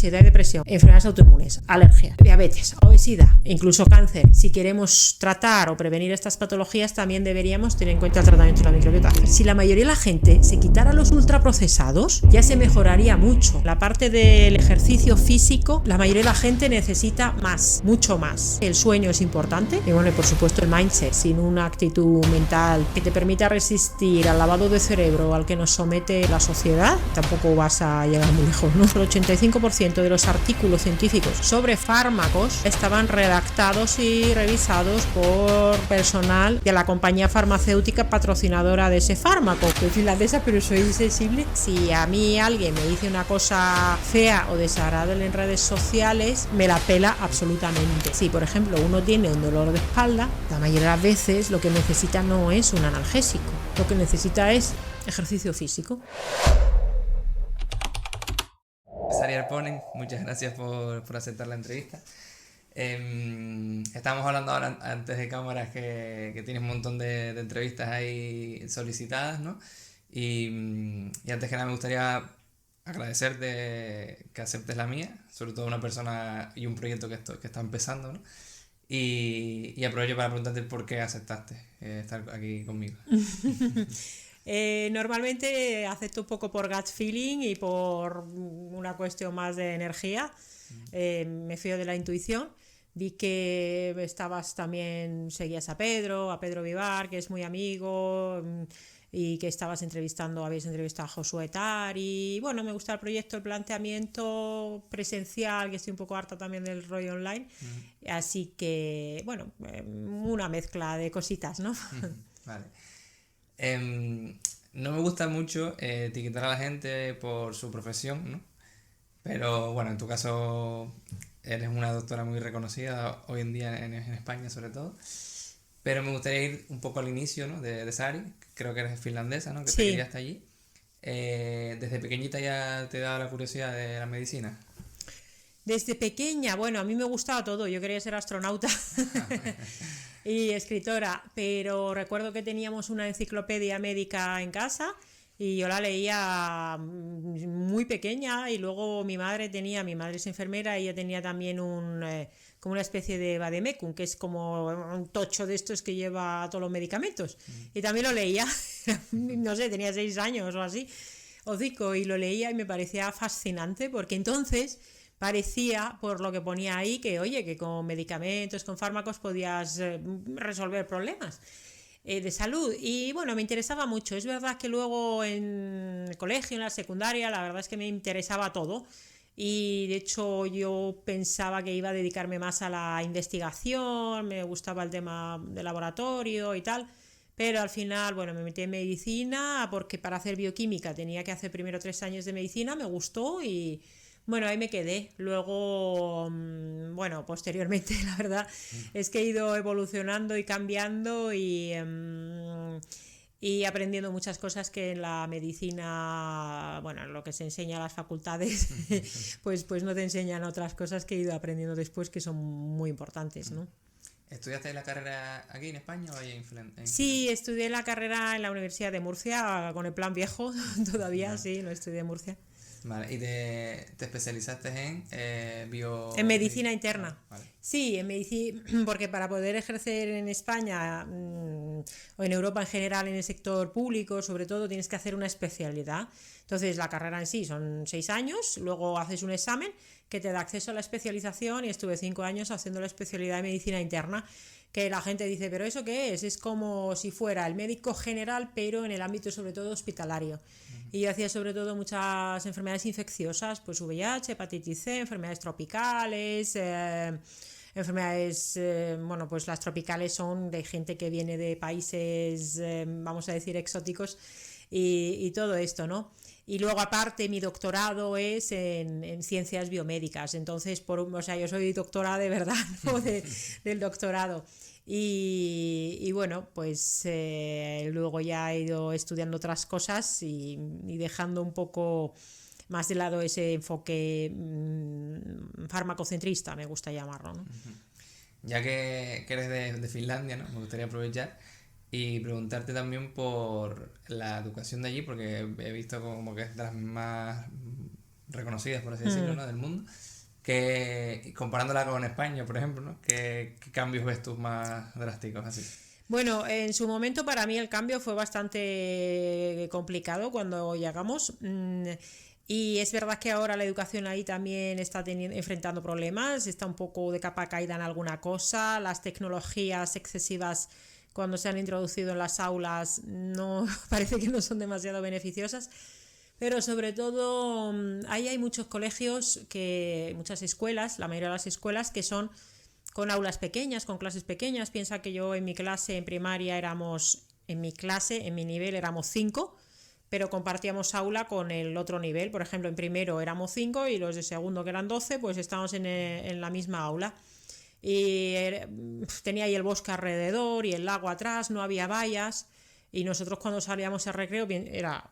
ansiedad y depresión, enfermedades autoinmunes, alergias, diabetes, obesidad, incluso cáncer. Si queremos tratar o prevenir estas patologías, también deberíamos tener en cuenta el tratamiento de la microbiota. Si la mayoría de la gente se quitara los ultraprocesados, ya se mejoraría mucho. La parte del ejercicio físico, la mayoría de la gente necesita más, mucho más. El sueño es importante y bueno, y por supuesto el mindset. Sin una actitud mental que te permita resistir al lavado de cerebro al que nos somete la sociedad, tampoco vas a llegar muy lejos, ¿no? El 85% de los artículos científicos sobre fármacos estaban redactados y revisados por personal de la compañía farmacéutica patrocinadora de ese fármaco. Soy finlandesa, pero soy sensible. Si a mí alguien me dice una cosa fea o desagradable en redes sociales, me la pela absolutamente. Si, por ejemplo, uno tiene un dolor de espalda, la mayoría de las veces lo que necesita no es un analgésico, lo que necesita es ejercicio físico. Sari Arponen, muchas gracias por aceptar la entrevista. Estábamos hablando ahora antes de cámaras que tienes un montón de entrevistas ahí solicitadas, ¿no? Y antes que nada me gustaría agradecerte que aceptes la mía, sobre todo una persona y un proyecto que está empezando, ¿no? Y aprovecho para preguntarte por qué aceptaste estar aquí conmigo. Normalmente acepto un poco por gut feeling y por una cuestión más de energía. Me fío de la intuición. Vi que estabas también, seguías a Pedro Vivar, que es muy amigo, y que habías entrevistado a Josué Tari. Bueno, me gusta el proyecto, el planteamiento presencial, que estoy un poco harta también del rollo online. Así que, bueno, una mezcla de cositas, ¿no? Vale. No me gusta mucho etiquetar a la gente por su profesión, ¿no? Pero bueno, en tu caso eres una doctora muy reconocida hoy en día en España sobre todo. Pero me gustaría ir un poco al inicio, ¿no? de Sari, creo que eres finlandesa, ¿no? Que Sí. te criaste allí. ¿Desde pequeñita ya te daba la curiosidad de la medicina? Desde pequeña, bueno, a mí me gustaba todo, yo quería ser astronauta y escritora, pero recuerdo que teníamos una enciclopedia médica en casa y yo la leía muy pequeña, y luego mi madre es enfermera, y ella tenía también como una especie de vademecum, que es como un tocho de estos que lleva todos los medicamentos, y también lo leía, no sé, tenía 6 años o así, o 5, y lo leía y me parecía fascinante, porque entonces parecía, por lo que ponía ahí, que oye, que con medicamentos, con fármacos podías resolver problemas de salud. Y bueno, me interesaba mucho. Es verdad que luego en el colegio, en la secundaria, la verdad es que me interesaba todo. Y de hecho yo pensaba que iba a dedicarme más a la investigación, me gustaba el tema de laboratorio y tal. Pero al final, bueno, me metí en medicina porque para hacer bioquímica tenía que hacer primero 3 años de medicina, me gustó y bueno, ahí me quedé. Luego, bueno, posteriormente, la verdad es que he ido evolucionando y cambiando y aprendiendo muchas cosas que en la medicina, bueno, lo que se enseña a las facultades, pues no te enseñan otras cosas que he ido aprendiendo después que son muy importantes, ¿no? ¿Estudiaste la carrera aquí en España o ahí en Finlandia? Sí, estudié la carrera en la Universidad de Murcia, con el plan viejo, todavía, vale. Sí, lo estudié en Murcia. Vale, ¿y te especializaste en En medicina interna. Vale. Sí, en medicina, porque para poder ejercer en España o en Europa en general en el sector público, sobre todo, tienes que hacer una especialidad. Entonces, la carrera en sí son 6 años, luego haces un examen que te da acceso a la especialización, y estuve 5 años haciendo la especialidad de medicina interna, que la gente dice, ¿pero eso qué es? Es como si fuera el médico general, pero en el ámbito sobre todo hospitalario. Y yo hacía sobre todo muchas enfermedades infecciosas, pues VIH, hepatitis C, enfermedades tropicales, enfermedades, bueno, pues las tropicales son de gente que viene de países, vamos a decir, exóticos, y todo esto, ¿no? Y luego aparte mi doctorado es en ciencias biomédicas, entonces, o sea, yo soy doctora de verdad, ¿no? del doctorado. Y bueno, pues luego ya he ido estudiando otras cosas y dejando un poco más de lado ese enfoque farmacocentrista, me gusta llamarlo, ¿no? Ya que eres de Finlandia, ¿no? Me gustaría aprovechar y preguntarte también por la educación de allí, porque he visto como que es de las más reconocidas, por así decirlo, ¿no? Del mundo. Que, comparándola con España, por ejemplo, ¿no? ¿Qué cambios ves tú más drásticos así? Bueno, en su momento para mí el cambio fue bastante complicado cuando llegamos. Y es verdad que ahora la educación ahí también está enfrentando problemas, está un poco de capa caída en alguna cosa, las tecnologías excesivas cuando se han introducido en las aulas no parece que no son demasiado beneficiosas, pero sobre todo ahí hay muchos colegios, muchas escuelas, la mayoría de las escuelas que son con aulas pequeñas, con clases pequeñas. Piensa que yo en mi clase en primaria en mi nivel éramos 5, pero compartíamos aula con el otro nivel. Por ejemplo, en primero éramos 5 y los de segundo, que eran 12, pues estábamos en la misma aula. Y tenía ahí el bosque alrededor y el lago atrás, no había vallas. Y nosotros cuando salíamos al recreo era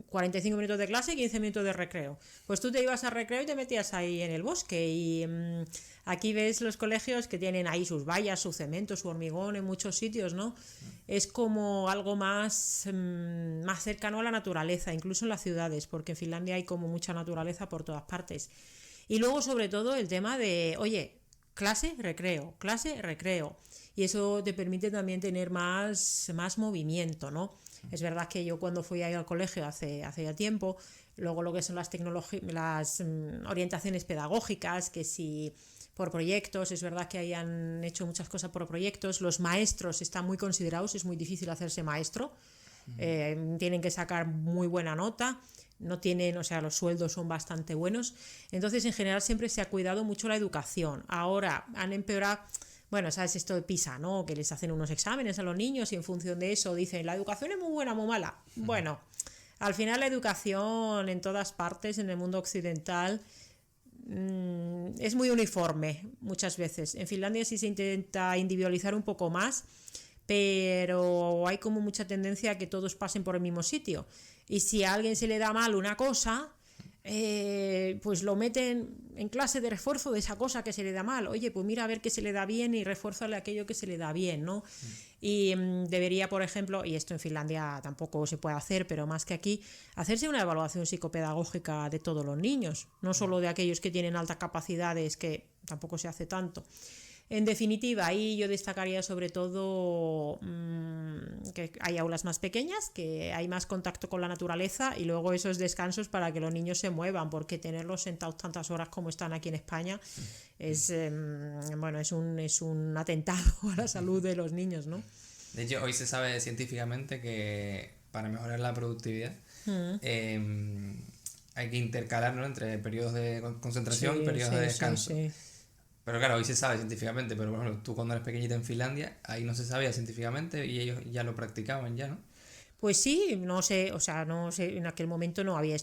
45 minutos de clase y 15 minutos de recreo. Pues tú te ibas al recreo y te metías ahí en el bosque. Y aquí ves los colegios que tienen ahí sus vallas, su cemento, su hormigón en muchos sitios, ¿no? Es como algo más cercano a la naturaleza, incluso en las ciudades, porque en Finlandia hay como mucha naturaleza por todas partes. Y luego, sobre todo, el tema de, oye, clase, recreo. Y eso te permite también tener más movimiento, ¿no? Es verdad que yo cuando fui ahí al colegio hace ya tiempo, luego lo que son las orientaciones pedagógicas, que si por proyectos, es verdad que ahí han hecho muchas cosas por proyectos, los maestros están muy considerados, es muy difícil hacerse maestro, tienen que sacar muy buena nota, no tienen, o sea, los sueldos son bastante buenos, entonces en general siempre se ha cuidado mucho la educación. Ahora han empeorado. Bueno, sabes esto de PISA, ¿no? Que les hacen unos exámenes a los niños y en función de eso dicen, la educación es muy buena, muy mala. Bueno, al final la educación en todas partes, en el mundo occidental, es muy uniforme muchas veces. En Finlandia sí se intenta individualizar un poco más, pero hay como mucha tendencia a que todos pasen por el mismo sitio. Y si a alguien se le da mal una cosa, pues lo meten en clase de refuerzo de esa cosa que se le da mal. Oye, pues mira a ver qué se le da bien y refuérzale aquello que se le da bien, ¿no? Y debería, por ejemplo, y esto en Finlandia tampoco se puede hacer, pero más que aquí, hacerse una evaluación psicopedagógica de todos los niños, no solo de aquellos que tienen altas capacidades, que tampoco se hace tanto. En definitiva, ahí yo destacaría sobre todo que hay aulas más pequeñas, que hay más contacto con la naturaleza y luego esos descansos para que los niños se muevan, porque tenerlos sentados tantas horas como están aquí en España es un atentado a la salud de los niños, ¿no? De hecho, hoy se sabe científicamente que para mejorar la productividad hay que intercalar, ¿no? Entre periodos de concentración y periodos de descanso. Sí. Pero claro, hoy se sabe científicamente, pero por ejemplo, tú cuando eres pequeñita en Finlandia, ahí no se sabía científicamente y ellos ya lo practicaban ya, ¿no? Pues sí, no sé, en aquel momento no había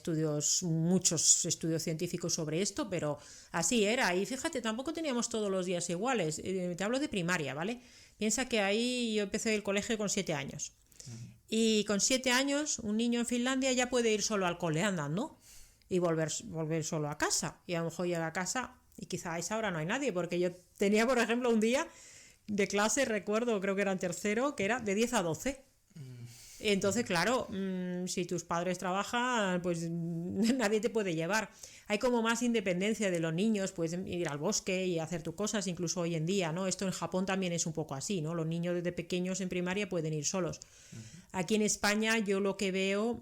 muchos estudios científicos sobre esto, pero así era. Y fíjate, tampoco teníamos todos los días iguales. Te hablo de primaria, ¿vale? Piensa que ahí yo empecé el colegio con 7 años. Y con 7 años, un niño en Finlandia ya puede ir solo al cole andando y volver solo a casa. Y a lo mejor llega a casa y quizá a esa hora no hay nadie, porque yo tenía, por ejemplo, un día de clase, recuerdo, creo que era en tercero, que era de 10 a 12. Entonces, claro, si tus padres trabajan, pues nadie te puede llevar. Hay como más independencia de los niños, puedes ir al bosque y hacer tus cosas, incluso hoy en día, ¿no? Esto en Japón también es un poco así, ¿no? Los niños desde pequeños en primaria pueden ir solos. Aquí en España yo lo que veo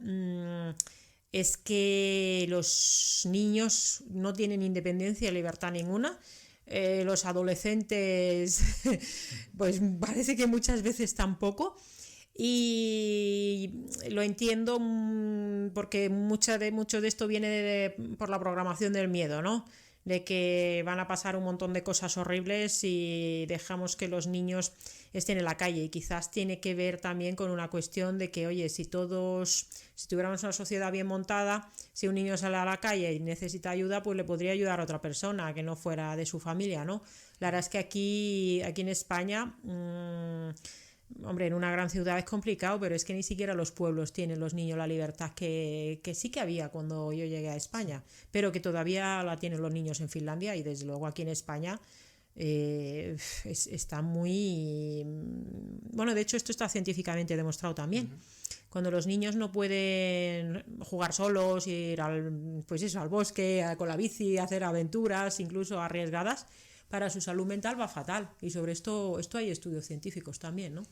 es que los niños no tienen independencia y libertad ninguna. Los adolescentes, pues parece que muchas veces tampoco. Y lo entiendo porque mucho de esto viene por la programación del miedo, ¿no? De que van a pasar un montón de cosas horribles si dejamos que los niños estén en la calle. Y quizás tiene que ver también con una cuestión de que, oye, si tuviéramos una sociedad bien montada, si un niño sale a la calle y necesita ayuda, pues le podría ayudar a otra persona que no fuera de su familia, ¿no? La verdad es que aquí en España... hombre, en una gran ciudad es complicado, pero es que ni siquiera los pueblos tienen los niños la libertad que sí que había cuando yo llegué a España, pero que todavía la tienen los niños en Finlandia y desde luego aquí en España está muy... Bueno, de hecho esto está científicamente demostrado también. Cuando los niños no pueden jugar solos, ir al, pues eso, al bosque, con la bici, hacer aventuras, incluso arriesgadas, para su salud mental va fatal. Y sobre esto hay estudios científicos también, ¿no?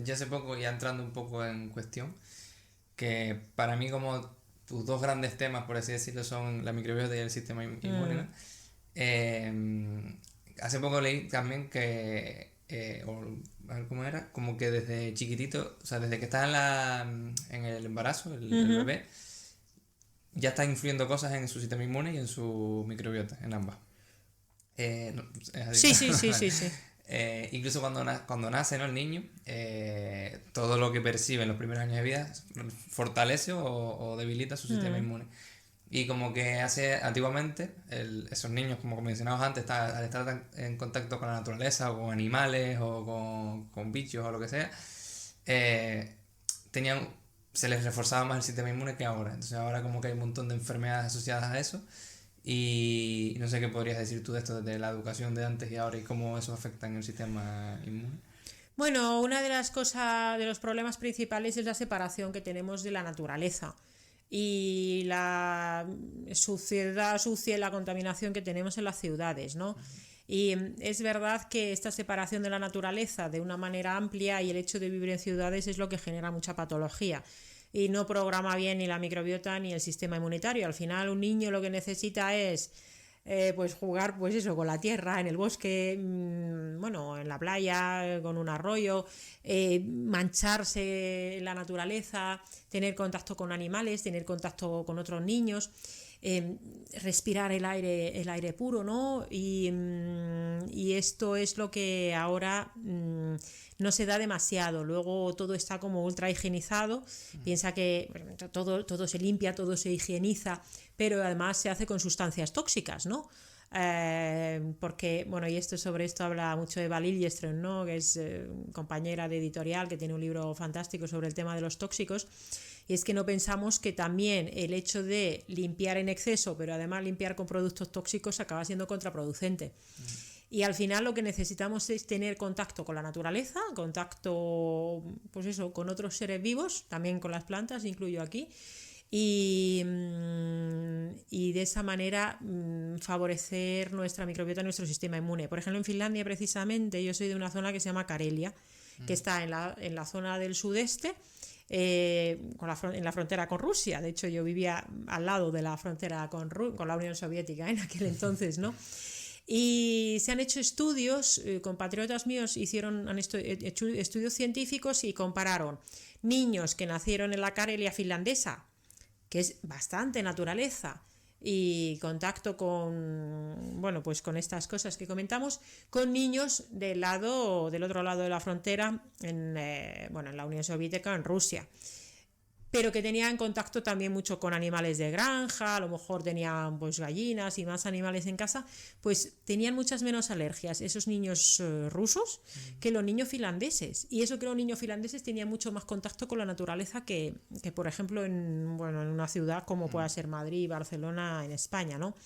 Yo hace poco, ya entrando un poco en cuestión, que para mí como tus dos grandes temas, por así decirlo, son la microbiota y el sistema inmune, ¿no? Hace poco leí también que, a ver cómo era, como que desde chiquitito, o sea, desde que estás en el embarazo, el bebé, ya está influyendo cosas en su sistema inmune y en su microbiota, en ambas. No, es así. Sí. Incluso cuando nace, ¿no?, el niño, todo lo que percibe en los primeros años de vida fortalece o debilita su sistema inmune. Y como que antiguamente, esos niños, como mencionamos antes, al estar en contacto con la naturaleza o con animales o con bichos o lo que sea, se les reforzaba más el sistema inmune que ahora. Entonces ahora como que hay un montón de enfermedades asociadas a eso. Y no sé qué podrías decir tú de esto, de la educación de antes y ahora, y cómo eso afecta en el sistema inmune. Bueno, una de las cosas, de los problemas principales es la separación que tenemos de la naturaleza y la suciedad sucia y la contaminación que tenemos en las ciudades, ¿no? Y es verdad que esta separación de la naturaleza de una manera amplia y el hecho de vivir en ciudades es lo que genera mucha patología y no programa bien ni la microbiota ni el sistema inmunitario. Al final un niño lo que necesita es pues jugar, pues eso, con la tierra, en el bosque, bueno, en la playa, con un arroyo, mancharse en la naturaleza, tener contacto con animales, tener contacto con otros niños, respirar el aire puro, ¿no? Y esto es lo que ahora no se da demasiado. Luego todo está como ultra higienizado. Piensa que todo se limpia, todo se higieniza, pero además se hace con sustancias tóxicas, ¿no? Porque, bueno, y sobre esto habla mucho Eva Liljeström, ¿no?, que es compañera de editorial, que tiene un libro fantástico sobre el tema de los tóxicos. Y es que no pensamos que también el hecho de limpiar en exceso, pero además limpiar con productos tóxicos, acaba siendo contraproducente. Y al final lo que necesitamos es tener contacto con la naturaleza, contacto, pues eso, con otros seres vivos, también con las plantas, incluyo aquí, y de esa manera favorecer nuestra microbiota, nuestro sistema inmune. Por ejemplo, en Finlandia precisamente, yo soy de una zona que se llama Karelia, que está en la zona del sudeste, en la frontera con Rusia. De hecho, yo vivía al lado de la frontera con la Unión Soviética en aquel entonces, ¿no? Y se han hecho estudios, compatriotas míos han hecho estudios científicos y compararon niños que nacieron en la Karelia finlandesa, que es bastante naturaleza y contacto con, bueno, pues con estas cosas que comentamos, con niños del otro lado de la frontera, en la Unión Soviética, en Rusia, pero que tenían contacto también mucho con animales de granja, a lo mejor tenían pues gallinas y más animales en casa, pues tenían muchas menos alergias esos niños rusos que los niños finlandeses. Y eso que los niños finlandeses tenían mucho más contacto con la naturaleza que por ejemplo, en una ciudad como pueda ser Madrid, Barcelona, en España, ¿no?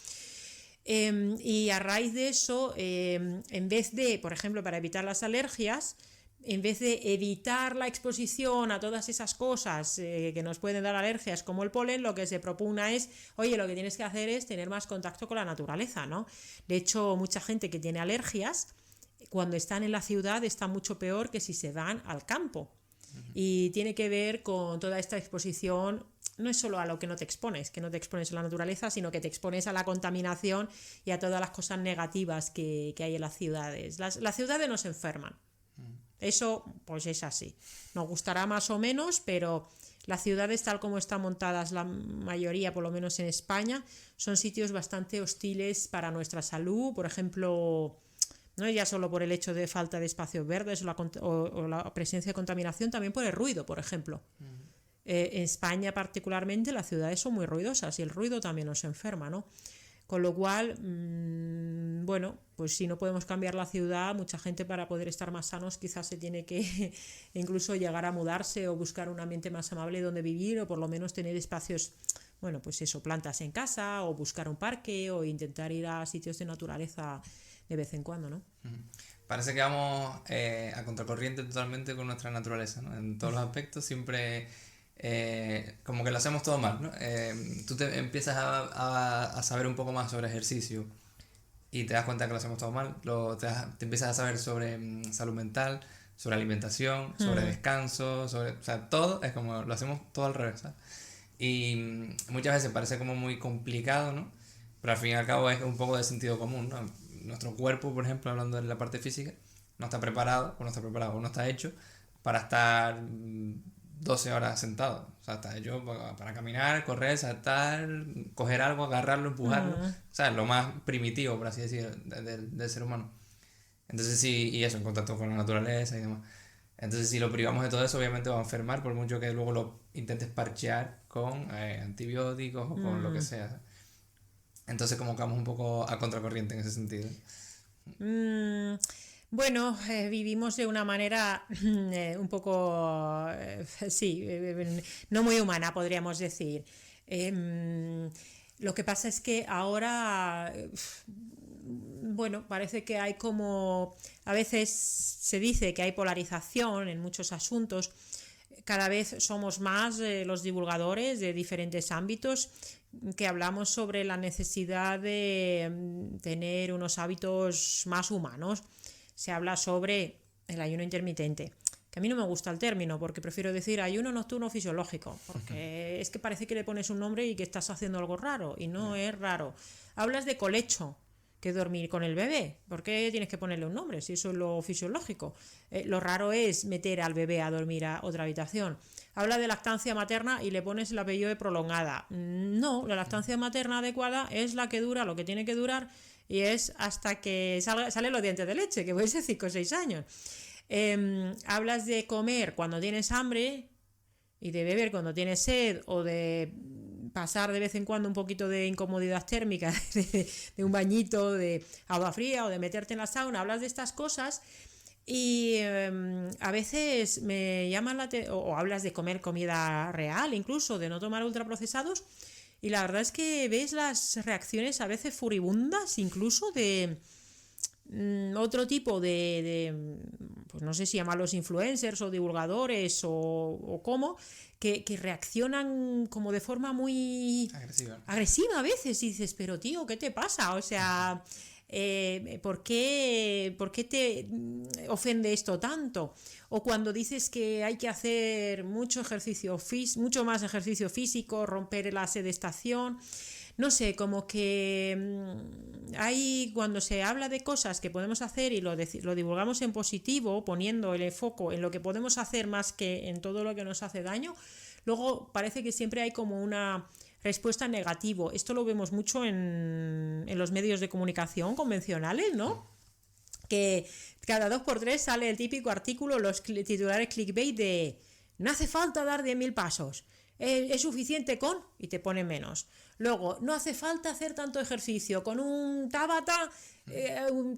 Y a raíz de eso, en vez de, por ejemplo, para evitar las alergias, en vez de evitar la exposición a todas esas cosas que nos pueden dar alergias como el polen, lo que se propugna es, oye, lo que tienes que hacer es tener más contacto con la naturaleza, ¿no? De hecho, mucha gente que tiene alergias, cuando están en la ciudad está mucho peor que si se van al campo. Y tiene que ver con toda esta exposición, no es solo a lo que no te expones a la naturaleza, sino que te expones a la contaminación y a todas las cosas negativas que hay en las ciudades. Las ciudades nos enferman. Eso pues es así, nos gustará más o menos, pero las ciudades tal como están montadas, la mayoría, por lo menos en España, son sitios bastante hostiles para nuestra salud. Por ejemplo, no ya solo por el hecho de falta de espacios verdes o la presencia de contaminación, también por el ruido, por ejemplo. En España particularmente las ciudades son muy ruidosas y el ruido también nos enferma, ¿no? Con lo cual, bueno, pues si no podemos cambiar la ciudad, mucha gente para poder estar más sanos quizás se tiene que incluso llegar a mudarse o buscar un ambiente más amable donde vivir, o por lo menos tener espacios, bueno, pues eso, plantas en casa, o buscar un parque, o intentar ir a sitios de naturaleza de vez en cuando, ¿no? Parece que vamos a contracorriente totalmente con nuestra naturaleza, ¿no? En todos los aspectos siempre como que lo hacemos todo mal, ¿no? Tú te empiezas a saber un poco más sobre ejercicio y te das cuenta que lo hacemos todo mal, te empiezas a saber sobre salud mental, sobre alimentación, sobre descanso, o sea, todo es como lo hacemos todo al revés, ¿sabes? Y muchas veces parece como muy complicado, ¿no? Pero al fin y al cabo es un poco de sentido común, ¿no? Nuestro cuerpo, por ejemplo, hablando de la parte física, no está preparado, o no está hecho para estar 12 horas sentado. O sea, está hecho para caminar, correr, saltar, coger algo, agarrarlo, empujarlo. O sea, lo más primitivo, por así decirlo, del ser humano. Entonces sí, y eso, en contacto con la naturaleza y demás. Entonces si lo privamos de todo eso, obviamente va a enfermar, por mucho que luego lo intentes parchear con antibióticos o con lo que sea. Entonces como que vamos un poco a contracorriente en ese sentido. Bueno, vivimos de una manera un poco, no muy humana, podríamos decir. Lo que pasa es que ahora, bueno, parece que hay como, a veces se dice que hay polarización en muchos asuntos. Cada vez somos más los divulgadores de diferentes ámbitos que hablamos sobre la necesidad de tener unos hábitos más humanos. Se habla sobre el ayuno intermitente, que a mí no me gusta el término porque prefiero decir ayuno nocturno fisiológico, porque es que parece que le pones un nombre y que estás haciendo algo raro, y no es raro. Hablas de colecho, que dormir con el bebé. ¿Por qué tienes que ponerle un nombre si eso es lo fisiológico? Lo raro es meter al bebé a dormir a otra habitación. Habla de lactancia materna y le pones el apellido de prolongada. No, la lactancia materna adecuada es la que dura lo que tiene que durar y es hasta que salen los dientes de leche, que puede ser 5 o 6 años. Hablas de comer cuando tienes hambre y de beber cuando tienes sed, o de pasar de vez en cuando un poquito de incomodidad térmica, de un bañito de agua fría o de meterte en la sauna. Hablas de estas cosas y a veces me llaman o hablas de comer comida real, incluso de no tomar ultraprocesados, y la verdad es que ves las reacciones a veces furibundas, incluso de otro tipo pues no sé si llamarlos influencers o divulgadores o cómo, que reaccionan como de forma muy agresiva a veces, y dices, pero tío, ¿qué te pasa? O sea, ¿por qué te ofende esto tanto? O cuando dices que hay que hacer mucho más ejercicio físico, romper la sedestación. No sé, como que hay, cuando se habla de cosas que podemos hacer y lo divulgamos en positivo, poniendo el foco en lo que podemos hacer más que en todo lo que nos hace daño, luego parece que siempre hay como una respuesta negativa. Esto lo vemos mucho en los medios de comunicación convencionales, ¿no? Que cada 2x3 sale el típico artículo, los titulares clickbait de no hace falta dar 10.000 pasos, es suficiente con, y te pone menos. Luego, no hace falta hacer tanto ejercicio, con un Tabata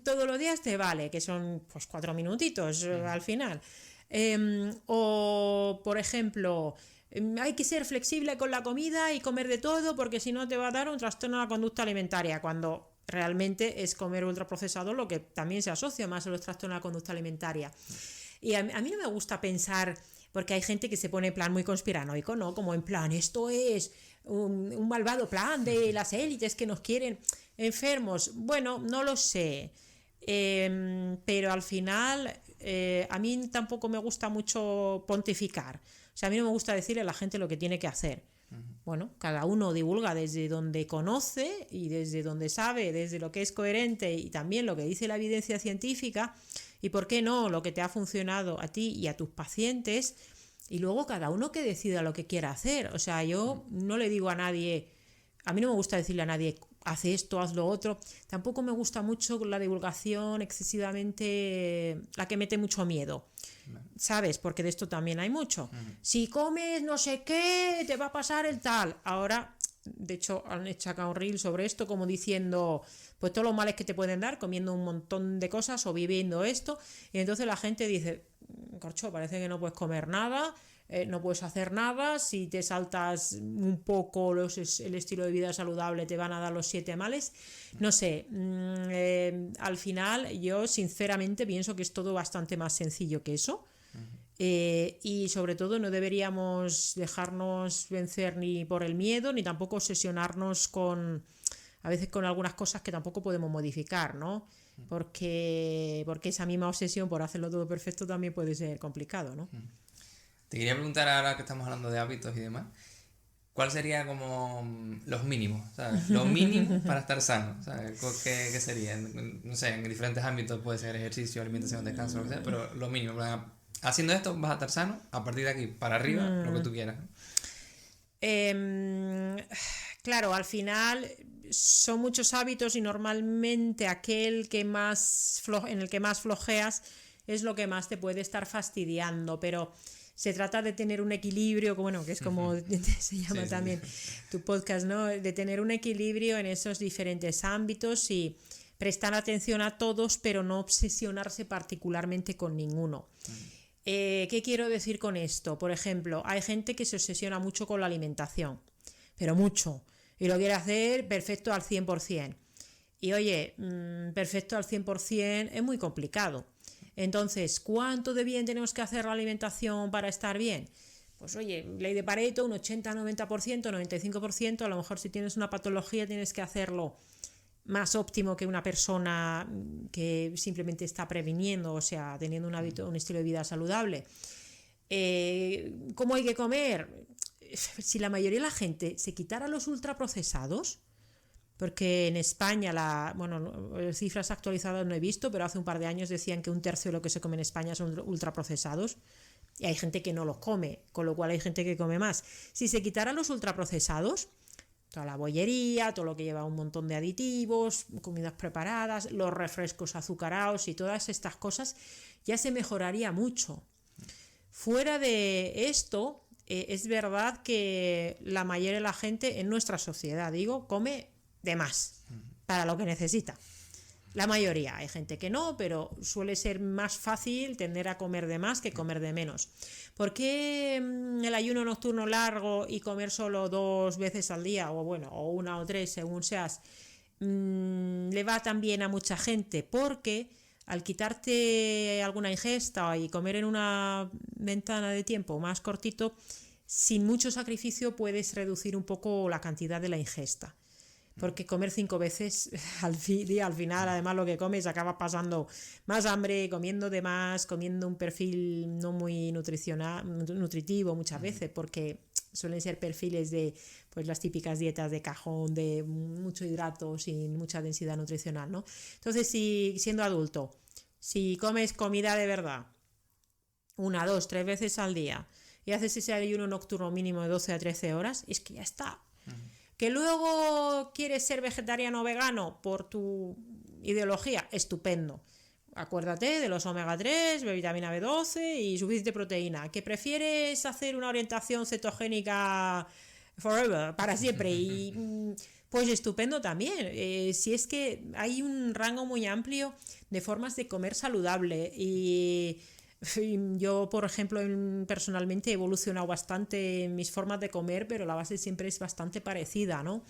todos los días te vale, que son pues 4 minutitos al final. O, por ejemplo, hay que ser flexible con la comida y comer de todo porque si no te va a dar un trastorno de la conducta alimentaria, cuando realmente es comer ultraprocesado lo que también se asocia más a los trastornos de la conducta alimentaria. Y a mí no me gusta pensar, porque hay gente que se pone en plan muy conspiranoico, ¿no? Como en plan, esto es un malvado plan de las élites que nos quieren enfermos. Bueno, no lo sé. Pero al final a mí tampoco me gusta mucho pontificar. O sea, a mí no me gusta decirle a la gente lo que tiene que hacer. Bueno, cada uno divulga desde donde conoce y desde donde sabe, desde lo que es coherente y también lo que dice la evidencia científica, y por qué no, lo que te ha funcionado a ti y a tus pacientes, y luego cada uno que decida lo que quiera hacer. O sea, yo no le digo a nadie, a mí no me gusta decirle a nadie, haz esto, haz lo otro. Tampoco me gusta mucho la divulgación excesivamente, la que mete mucho miedo. ¿Sabes? Porque de esto también hay mucho. Si comes no sé qué, te va a pasar el tal. Ahora, de hecho, han hecho acá un reel sobre esto, como diciendo, pues todos los males que te pueden dar comiendo un montón de cosas o viviendo esto. Y entonces la gente dice, corcho, parece que no puedes comer nada, no puedes hacer nada, si te saltas un poco el estilo de vida saludable te van a dar los 7 males, no sé, al final yo sinceramente pienso que es todo bastante más sencillo que eso. Y sobre todo no deberíamos dejarnos vencer ni por el miedo ni tampoco obsesionarnos a veces con algunas cosas que tampoco podemos modificar, ¿no? Porque esa misma obsesión por hacerlo todo perfecto también puede ser complicado, ¿no? Te quería preguntar, ahora que estamos hablando de hábitos y demás, ¿cuál sería como los mínimos? ¿Sabes? Lo mínimo para estar sano, ¿sabes? ¿Qué sería? No sé, en diferentes ámbitos puede ser ejercicio, alimentación, descanso, lo que sea, pero lo mínimo, haciendo esto vas a estar sano, a partir de aquí para arriba, lo que tú quieras. Claro, al final son muchos hábitos y normalmente aquel que en el que más flojeas es lo que más te puede estar fastidiando, pero se trata de tener un equilibrio, bueno, que es como se llama también tu podcast, ¿no? De tener un equilibrio en esos diferentes ámbitos y prestar atención a todos, pero no obsesionarse particularmente con ninguno. ¿Qué quiero decir con esto? Por ejemplo, hay gente que se obsesiona mucho con la alimentación, pero mucho, y lo quiere hacer perfecto al 100%. Y oye, perfecto al 100% es muy complicado. Entonces, ¿cuánto de bien tenemos que hacer la alimentación para estar bien? Pues oye, ley de Pareto, un 80-90%, 95%, a lo mejor si tienes una patología tienes que hacerlo más óptimo que una persona que simplemente está previniendo, o sea, teniendo un estilo de vida saludable. ¿Cómo hay que comer? Si la mayoría de la gente se quitara los ultraprocesados, porque en España, cifras actualizadas no he visto, pero hace un par de años decían que 1/3 de lo que se come en España son ultraprocesados, y hay gente que no los come, con lo cual hay gente que come más. Si se quitaran los ultraprocesados, toda la bollería, todo lo que lleva un montón de aditivos, comidas preparadas, los refrescos azucarados y todas estas cosas, ya se mejoraría mucho. Fuera de esto, es verdad que la mayoría de la gente en nuestra sociedad, come de más para lo que necesita. La mayoría, hay gente que no, pero suele ser más fácil tender a comer de más que comer de menos. ¿Por qué el ayuno nocturno largo y comer solo 2 veces al día, o 1 o 3 según seas, le va tan bien a mucha gente? Porque al quitarte alguna ingesta y comer en una ventana de tiempo más cortito, sin mucho sacrificio puedes reducir un poco la cantidad de la ingesta. Porque comer 5 veces al final, además lo que comes, acabas pasando más hambre, comiendo de más, comiendo un perfil no muy nutritivo muchas veces, porque suelen ser perfiles de pues las típicas dietas de cajón, de mucho hidrato, sin mucha densidad nutricional, ¿no? Entonces, si siendo adulto, si comes comida de verdad 1, 2, 3 veces al día y haces ese ayuno nocturno mínimo de 12 a 13 horas, es que ya está. Que luego quieres ser vegetariano o vegano por tu ideología, estupendo. Acuérdate de los omega 3, vitamina B12 y suficiente proteína. Que prefieres hacer una orientación cetogénica forever, para siempre, y pues estupendo también. Si es que hay un rango muy amplio de formas de comer saludable y yo, por ejemplo, personalmente he evolucionado bastante en mis formas de comer, pero la base siempre es bastante parecida, ¿no?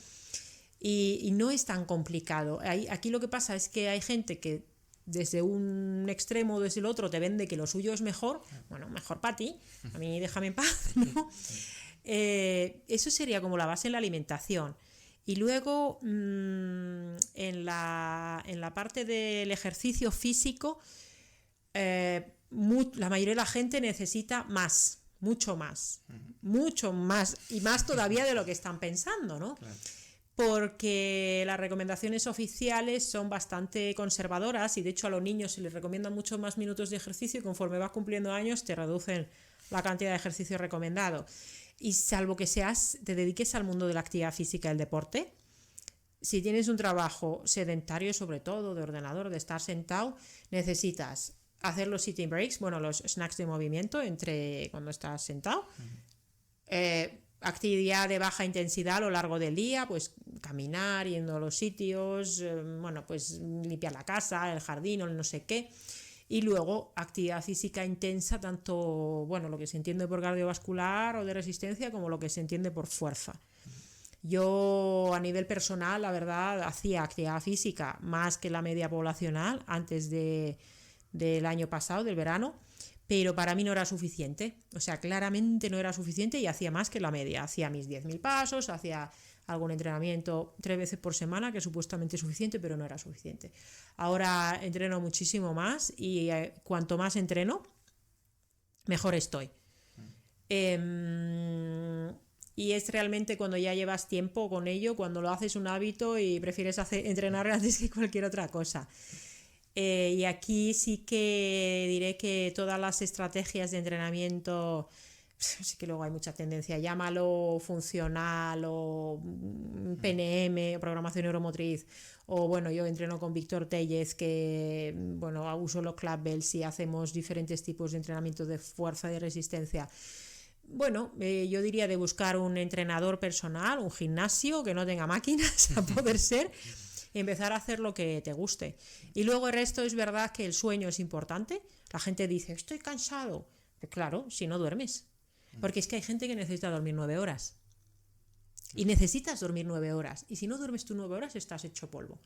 Y no es tan complicado. Aquí lo que pasa es que hay gente que desde un extremo o desde el otro te vende que lo suyo es mejor. Bueno, mejor para ti, a mí déjame en paz, ¿no? Eso sería como la base en la alimentación. Y luego en la parte del ejercicio físico, la mayoría de la gente necesita más, mucho más y más todavía de lo que están pensando, ¿no? Claro. Porque las recomendaciones oficiales son bastante conservadoras y de hecho a los niños se les recomiendan mucho más minutos de ejercicio y conforme vas cumpliendo años te reducen la cantidad de ejercicio recomendado. Y salvo que te dediques al mundo de la actividad física y el deporte, si tienes un trabajo sedentario, sobre todo de ordenador, de estar sentado, necesitas hacer los sitting breaks, los snacks de movimiento entre cuando estás sentado, actividad de baja intensidad a lo largo del día, pues caminar, yendo a los sitios, pues limpiar la casa, el jardín o el no sé qué, Y luego actividad física intensa, tanto bueno, lo que se entiende por cardiovascular o de resistencia como lo que se entiende por fuerza. Yo a nivel personal, la verdad, hacía actividad física más que la media poblacional antes del año pasado, del verano, pero para mí no era suficiente. O sea, claramente no era suficiente y hacía más que la media. Hacía mis 10.000 pasos, hacía algún entrenamiento 3 veces por semana, que supuestamente es suficiente, pero no era suficiente. Ahora entreno muchísimo más y cuanto más entreno, mejor estoy. Y es realmente cuando ya llevas tiempo con ello, cuando lo haces un hábito y prefieres entrenar antes que cualquier otra cosa. Y aquí sí que diré que todas las estrategias de entrenamiento, sí que luego hay mucha tendencia, llámalo funcional o PNM, programación neuromotriz, o bueno, yo entreno con Víctor Tellez, que bueno, uso los Clubbells y hacemos diferentes tipos de entrenamiento de fuerza y de resistencia. Bueno, yo diría de buscar un entrenador personal, un gimnasio que no tenga máquinas, a poder ser, y empezar a hacer lo que te guste. Y luego el resto es verdad que el sueño es importante. La gente dice, estoy cansado. Pues claro, si no duermes. Porque es que hay gente que necesita dormir 9 horas. Y necesitas dormir 9 horas. Y si no duermes tú 9 horas, estás hecho polvo.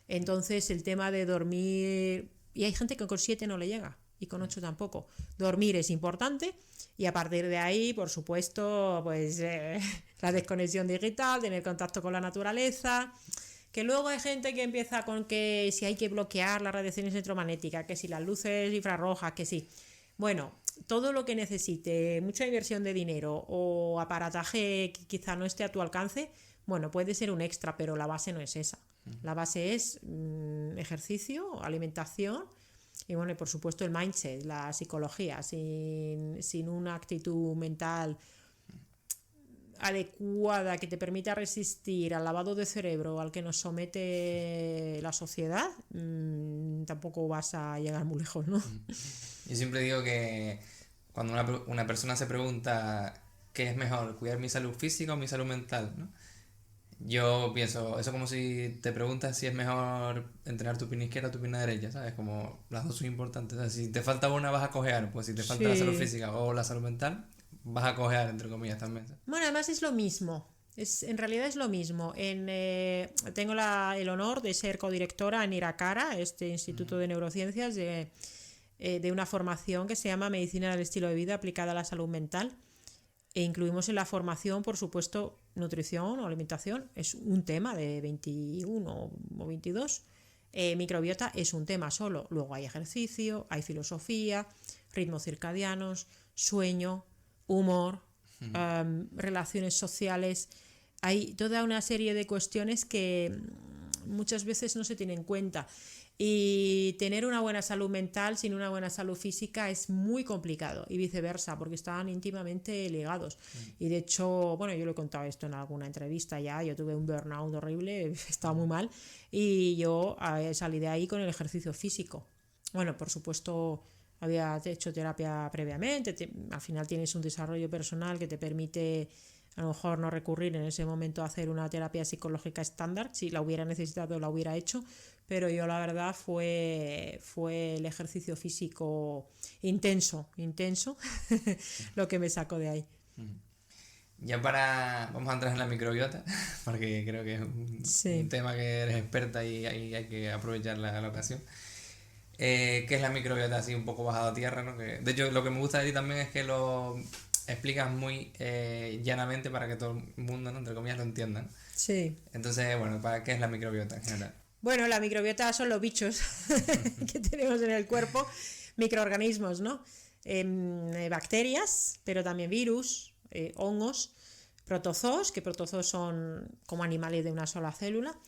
Entonces el tema de dormir... Y hay gente que con 7 no le llega. Y con 8 tampoco. Dormir es importante. Y a partir de ahí, por supuesto, pues la desconexión digital, tener contacto con la naturaleza... Que luego hay gente que empieza con que si hay que bloquear las radiaciones electromagnéticas, que si las luces infrarrojas, que si... Bueno, todo lo que necesite mucha inversión de dinero o aparataje que quizá no esté a tu alcance, bueno, puede ser un extra, pero la base no es esa. La base es ejercicio, alimentación y bueno, y por supuesto el mindset, la psicología. Sin una actitud mental adecuada que te permita resistir al lavado de cerebro al que nos somete la sociedad, tampoco vas a llegar muy lejos, ¿no? Yo siempre digo que cuando una persona se pregunta qué es mejor, cuidar mi salud física o mi salud mental, ¿no? Yo pienso, eso como si te preguntas si es mejor entrenar tu pierna izquierda o tu pierna derecha, ¿sabes? Como las dos son importantes. O sea, si te falta una vas a cojear, pues si te falta la salud física o la salud mental, vas a cojear, entre comillas, también. Bueno, además es lo mismo. En realidad es lo mismo. Tengo el honor de ser codirectora en IRACARA, este Instituto de Neurociencias, de una formación que se llama Medicina del Estilo de Vida aplicada a la salud mental. E incluimos en la formación, por supuesto, nutrición o alimentación. Es un tema de 21 o 22. Microbiota es un tema solo. Luego hay ejercicio, hay filosofía, ritmos circadianos, sueño, humor, relaciones sociales. Hay toda una serie de cuestiones que muchas veces no se tienen en cuenta. Y tener una buena salud mental sin una buena salud física es muy complicado y viceversa, porque están íntimamente ligados. Y de hecho, bueno, yo lo he contado esto en alguna entrevista ya, yo tuve un burnout horrible, estaba muy mal y yo salí de ahí con el ejercicio físico. Bueno, por supuesto, había hecho terapia previamente, al final tienes un desarrollo personal que te permite a lo mejor no recurrir en ese momento a hacer una terapia psicológica estándar, si la hubiera necesitado la hubiera hecho, pero yo la verdad fue el ejercicio físico intenso lo que me sacó de ahí. Ya vamos a entrar en la microbiota, porque creo que es un tema que eres experta y hay que aprovechar la ocasión. ¿Qué es la microbiota? Así un poco bajado a tierra, ¿no? De hecho, lo que me gusta de ti también es que lo explicas muy llanamente para que todo el mundo, ¿no?, entre comillas, lo entienda, ¿no? Sí. Entonces, bueno, ¿qué es la microbiota en general? Bueno, la microbiota son los bichos que tenemos en el cuerpo, microorganismos, ¿no? Bacterias, pero también virus, hongos, protozoos, que protozoos son como animales de una sola célula,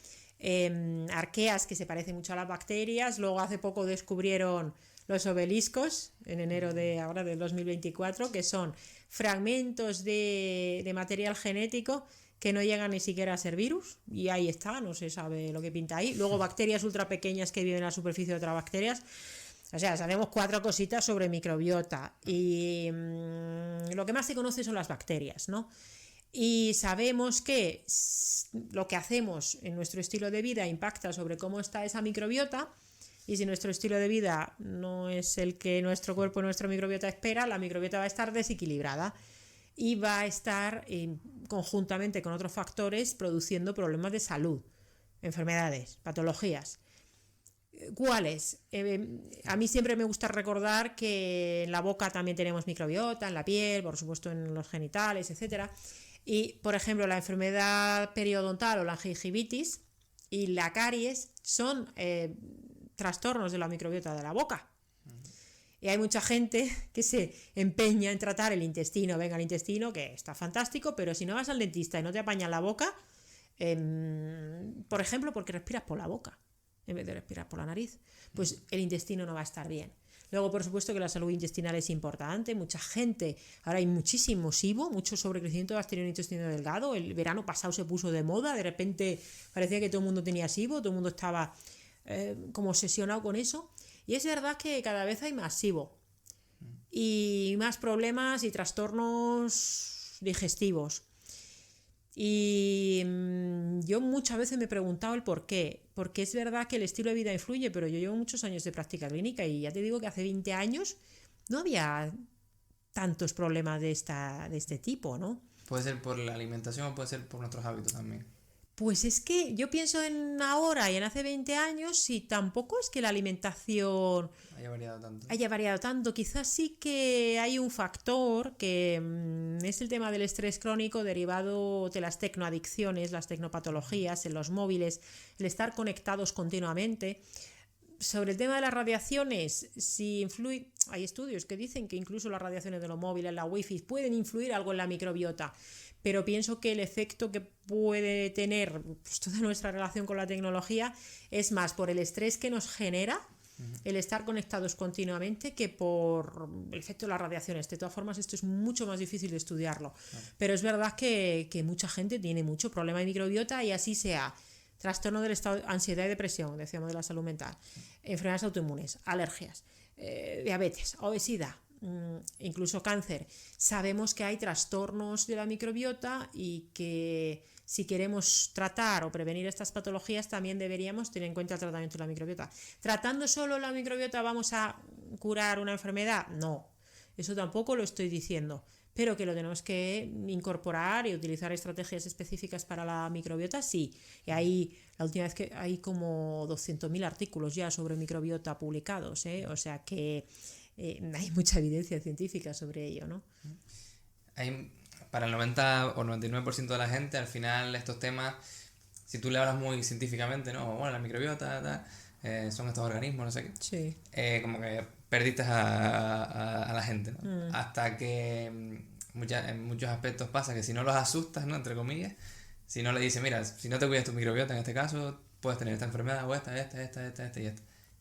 arqueas, que se parecen mucho a las bacterias. Luego hace poco descubrieron los obeliscos, en enero del 2024, que son fragmentos de material genético que no llegan ni siquiera a ser virus, y ahí está, no se sabe lo que pinta ahí. Luego bacterias ultra pequeñas que viven en la superficie de otras bacterias. O sea, sabemos 4 cositas sobre microbiota y lo que más se conoce son las bacterias, ¿no? Y sabemos que lo que hacemos en nuestro estilo de vida impacta sobre cómo está esa microbiota, y si nuestro estilo de vida no es el que nuestro cuerpo, nuestra microbiota espera, la microbiota va a estar desequilibrada y va a estar conjuntamente con otros factores produciendo problemas de salud, enfermedades, patologías. ¿Cuáles? A mí siempre me gusta recordar que en la boca también tenemos microbiota, en la piel, por supuesto en los genitales, etcétera. Y, por ejemplo, la enfermedad periodontal o la gingivitis y la caries son trastornos de la microbiota de la boca. Y hay mucha gente que se empeña en tratar el intestino. Venga, el intestino, que está fantástico, pero si no vas al dentista y no te apañan la boca, por ejemplo, porque respiras por la boca en vez de respirar por la nariz, pues el intestino no va a estar bien. Luego, por supuesto, que la salud intestinal es importante. Mucha gente, ahora hay muchísimo SIBO, mucho sobrecrecimiento de bacterias en el intestino delgado. El verano pasado se puso de moda, de repente parecía que todo el mundo tenía SIBO, todo el mundo estaba como obsesionado con eso. Y es verdad que cada vez hay más SIBO y más problemas y trastornos digestivos. Y yo muchas veces me he preguntado el por qué, porque es verdad que el estilo de vida influye, pero yo llevo muchos años de práctica clínica y ya te digo que hace 20 años no había tantos problemas de este tipo, ¿no? Puede ser por la alimentación o puede ser por nuestros hábitos también. Pues es que yo pienso en ahora y en hace 20 años y tampoco es que la alimentación haya variado tanto. Quizás sí que hay un factor que es el tema del estrés crónico derivado de las tecnoadicciones, las tecnopatologías en los móviles, el estar conectados continuamente. Sobre el tema de las radiaciones, si influye, hay estudios que dicen que incluso las radiaciones de los móviles, la wifi, pueden influir algo en la microbiota. Pero pienso que el efecto que puede tener pues, toda nuestra relación con la tecnología es más por el estrés que nos genera el estar conectados continuamente que por el efecto de las radiaciones. De todas formas, esto es mucho más difícil de estudiarlo. Pero es verdad que mucha gente tiene mucho problema de microbiota y así sea trastorno del estado, ansiedad y depresión, decíamos de la salud mental, enfermedades autoinmunes, alergias, diabetes, obesidad, incluso cáncer. Sabemos que hay trastornos de la microbiota y que si queremos tratar o prevenir estas patologías también deberíamos tener en cuenta el tratamiento de la microbiota. ¿Tratando solo la microbiota vamos a curar una enfermedad? No, eso tampoco lo estoy diciendo, pero que lo tenemos que incorporar y utilizar estrategias específicas para la microbiota, sí. Y ahí, la última vez que hay como 200.000 artículos ya sobre microbiota publicados, o sea que hay mucha evidencia científica sobre ello, ¿no? Para el 90 o 99% de la gente, al final estos temas, si tú le hablas muy científicamente, ¿no? Bueno, la microbiota, son estos organismos, no sé qué. Sí. Como que perdiste a la gente, ¿no? Hasta que en muchos aspectos pasa que si no los asustas, ¿no? Entre comillas, si no le dices, mira, si no te cuidas tu microbiota en este caso, puedes tener esta enfermedad o esta y esta.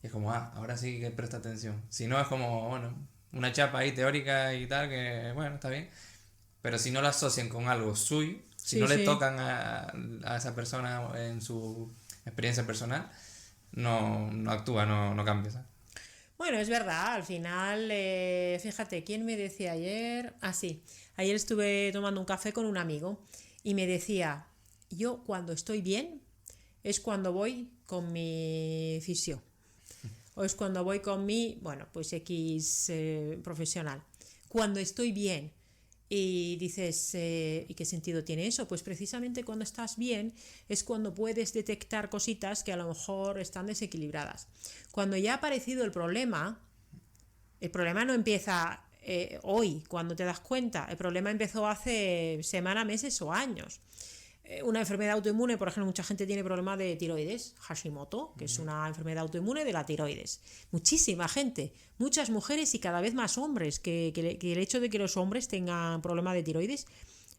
Y es como, ahora sí que presta atención. Si no, es como, bueno, una chapa ahí teórica y tal, que bueno, está bien. Pero si no la asocian con algo suyo, si no le tocan a esa persona en su experiencia personal, no actúa, no cambia, ¿sabes? Bueno, es verdad, al final, fíjate, ¿quién me decía ayer? Sí, ayer estuve tomando un café con un amigo y me decía, yo cuando estoy bien es cuando voy con mi fisio o es cuando voy con mi, bueno, pues X profesional. Cuando estoy bien. Y dices, ¿y qué sentido tiene eso? Pues precisamente cuando estás bien es cuando puedes detectar cositas que a lo mejor están desequilibradas. Cuando ya ha aparecido el problema no empieza hoy, cuando te das cuenta. El problema empezó hace semanas, meses o años. Una enfermedad autoinmune, por ejemplo, mucha gente tiene problemas de tiroides, Hashimoto, que es una enfermedad autoinmune de la tiroides. Muchísima gente, muchas mujeres y cada vez más hombres, que el hecho de que los hombres tengan problemas de tiroides,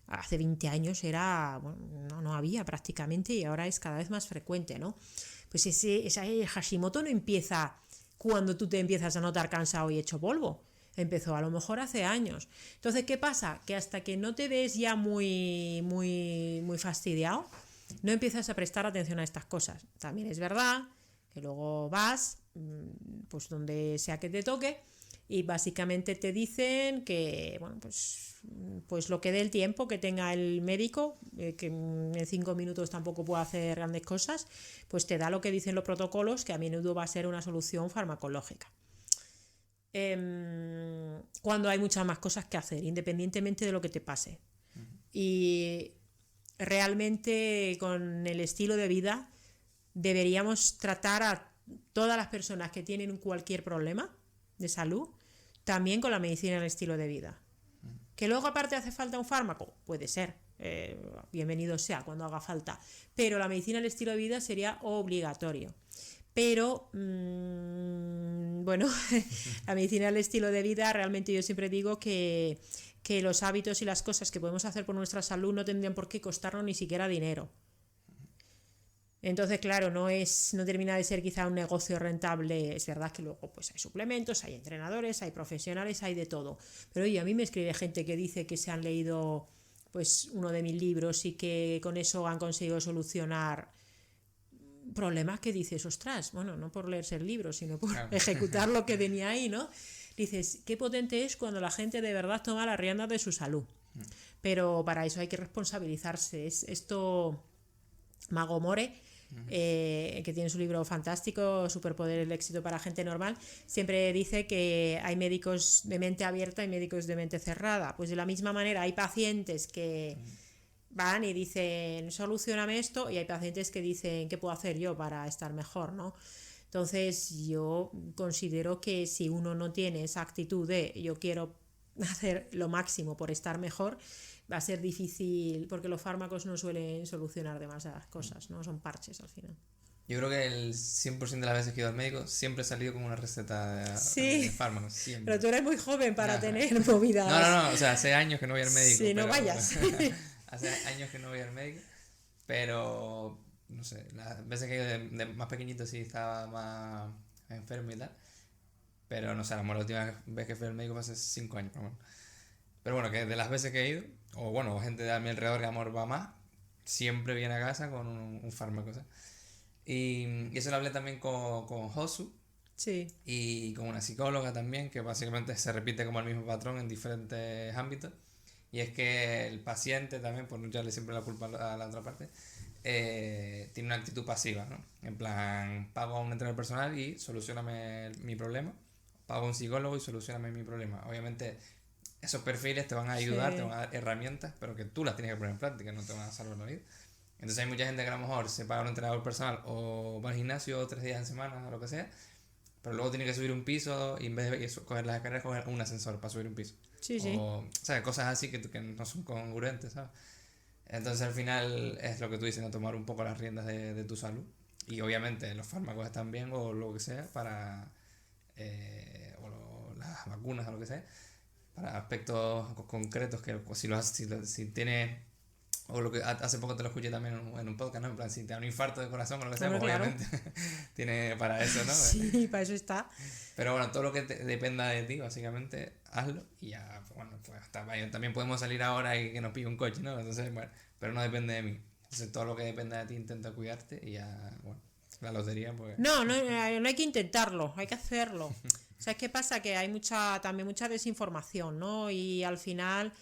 hace 20 años era, bueno, no había prácticamente y ahora es cada vez más frecuente, ¿no? Pues ese Hashimoto no empieza cuando tú te empiezas a notar cansado y hecho polvo. Empezó a lo mejor hace años. Entonces, ¿qué pasa? Que hasta que no te ves ya muy fastidiado, no empiezas a prestar atención a estas cosas. También es verdad que luego vas, pues donde sea que te toque, y básicamente te dicen que, bueno, pues lo que dé el tiempo que tenga el médico, que en 5 minutos tampoco puede hacer grandes cosas, pues te da lo que dicen los protocolos, que a menudo va a ser una solución farmacológica. Cuando hay muchas más cosas que hacer, independientemente de lo que te pase. Y realmente con el estilo de vida deberíamos tratar a todas las personas que tienen cualquier problema de salud, también con la medicina del estilo de vida. Que luego aparte hace falta un fármaco, puede ser, bienvenido sea cuando haga falta, pero la medicina del estilo de vida sería obligatorio. Pero bueno, la medicina del estilo de vida, realmente yo siempre digo que los hábitos y las cosas que podemos hacer por nuestra salud no tendrían por qué costarnos ni siquiera dinero. Entonces, claro, no termina de ser quizá un negocio rentable. Es verdad que luego pues hay suplementos, hay entrenadores, hay profesionales, hay de todo. Pero oye, a mí me escribe gente que dice que se han leído pues uno de mis libros y que con eso han conseguido solucionar problemas que dices, ostras, bueno, no por leerse el libro, sino por ejecutar lo que tenía ahí, ¿no? Dices, qué potente es cuando la gente de verdad toma las riendas de su salud. Pero para eso hay que responsabilizarse. Esto, Mago More, que tiene su libro fantástico, Superpoder el éxito para gente normal, siempre dice que hay médicos de mente abierta y médicos de mente cerrada. Pues de la misma manera hay pacientes que van y dicen, solucioname esto, y hay pacientes que dicen, ¿qué puedo hacer yo para estar mejor, ¿no? Entonces yo considero que si uno no tiene esa actitud de yo quiero hacer lo máximo por estar mejor, va a ser difícil, porque los fármacos no suelen solucionar demasiadas cosas, ¿no? Son parches al final. Yo creo que el 100% de las veces que he ido al médico siempre he salido con una receta de fármacos, siempre. Pero tú eres muy joven para tener movidas. No, o sea, hace años que no voy al médico. Sí, no vayas. Hace años que no voy al médico, pero no sé, las veces que he ido de más pequeñito sí estaba más enfermo y tal, pero no sé, la última vez que fui al médico fue hace 5 años, pero bueno, que de las veces que he ido, o bueno, gente de a mi alrededor que amor va más, siempre viene a casa con un fármaco, ¿sabes? Y eso lo hablé también con Josu. Sí. Y con una psicóloga también, que básicamente se repite como el mismo patrón en diferentes ámbitos. Y es que el paciente también, por no echarle siempre la culpa a la otra parte, tiene una actitud pasiva, ¿no? En plan, pago a un entrenador personal y solucioname mi problema. Pago a un psicólogo y solucioname mi problema. Obviamente, esos perfiles te van a ayudar, te van a dar herramientas, pero que tú las tienes que poner en práctica, no te van a salvar la vida. Entonces hay mucha gente que a lo mejor se paga a un entrenador personal o va al gimnasio 3 días en semana o lo que sea, pero luego tiene que subir un piso y en vez de coger las escaleras, coger un ascensor para subir un piso. Sí. O, ¿sabes? Cosas así que no son congruentes, ¿sabes? Entonces al final es lo que tú dices, ¿no? Tomar un poco las riendas de tu salud. Y obviamente los fármacos están bien o lo que sea para... las vacunas o lo que sea, para aspectos concretos que si tienes... O lo que hace poco te lo escuché también en un podcast, ¿no? En plan, si te da un infarto de corazón o lo que sea, pues claro, obviamente tiene para eso, ¿no? Sí, para eso está. Pero bueno, todo lo que dependa de ti, básicamente, hazlo y ya, pues bueno, pues hasta también podemos salir ahora y que nos pille un coche, ¿no? Entonces, bueno, pero no depende de mí. Entonces, todo lo que dependa de ti, intenta cuidarte y ya, bueno, la lotería, pues... No hay que intentarlo, hay que hacerlo. ¿Sabes qué pasa? Que hay también mucha desinformación, ¿no? Y al final...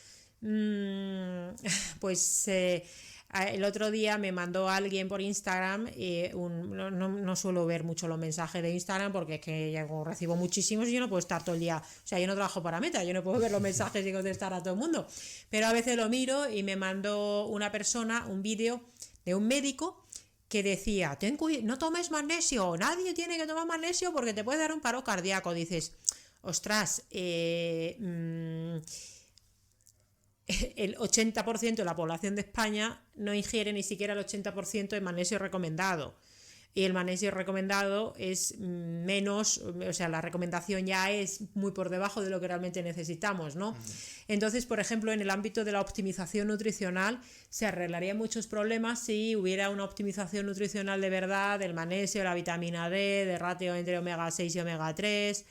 pues el otro día me mandó alguien por Instagram, no suelo ver mucho los mensajes de Instagram porque es que ya recibo muchísimos y yo no puedo estar todo el día, o sea, yo no trabajo para Meta, yo no puedo ver los mensajes y contestar a todo el mundo, pero a veces lo miro y me mandó una persona un vídeo de un médico que decía, no tomes magnesio, nadie tiene que tomar magnesio porque te puede dar un paro cardíaco. Dices, ostras, el 80% de la población de España no ingiere ni siquiera el 80% de magnesio recomendado. Y el magnesio recomendado es menos, o sea, la recomendación ya es muy por debajo de lo que realmente necesitamos, ¿no? Entonces, por ejemplo, en el ámbito de la optimización nutricional se arreglarían muchos problemas si hubiera una optimización nutricional de verdad del magnesio, la vitamina D, de ratio entre omega 6 y omega 3...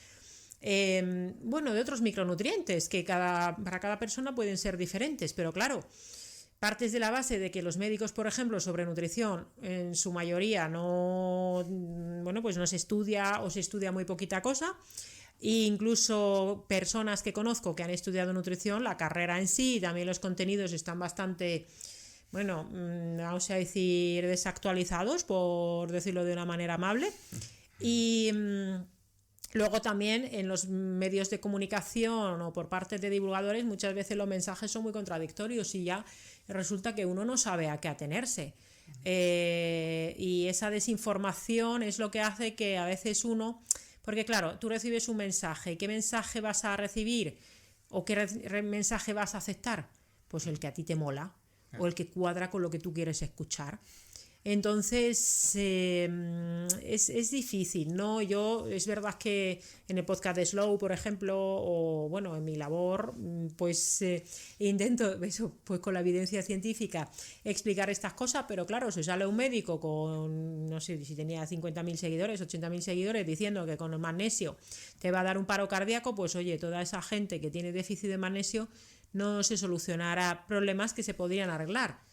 de otros micronutrientes que para cada persona pueden ser diferentes, pero claro, partes de la base de que los médicos, por ejemplo, sobre nutrición en su mayoría no se estudia o se estudia muy poquita cosa. E incluso personas que conozco que han estudiado nutrición, la carrera en sí, también los contenidos están bastante, bueno, vamos a decir, desactualizados, por decirlo de una manera amable. Y luego también en los medios de comunicación o por parte de divulgadores muchas veces los mensajes son muy contradictorios y ya resulta que uno no sabe a qué atenerse. Y esa desinformación es lo que hace que a veces uno... Porque claro, tú recibes un mensaje, ¿qué mensaje vas a recibir? ¿O qué mensaje vas a aceptar? Pues el que a ti te mola o el que cuadra con lo que tú quieres escuchar. Entonces es difícil, ¿no? Yo es verdad que en el podcast de Slow, por ejemplo, o bueno, en mi labor, pues intento eso, pues con la evidencia científica explicar estas cosas, pero claro, si sale un médico con, no sé si tenía 50.000 seguidores, 80.000 seguidores diciendo que con el magnesio te va a dar un paro cardíaco, pues oye, toda esa gente que tiene déficit de magnesio no se solucionará problemas que se podrían arreglar.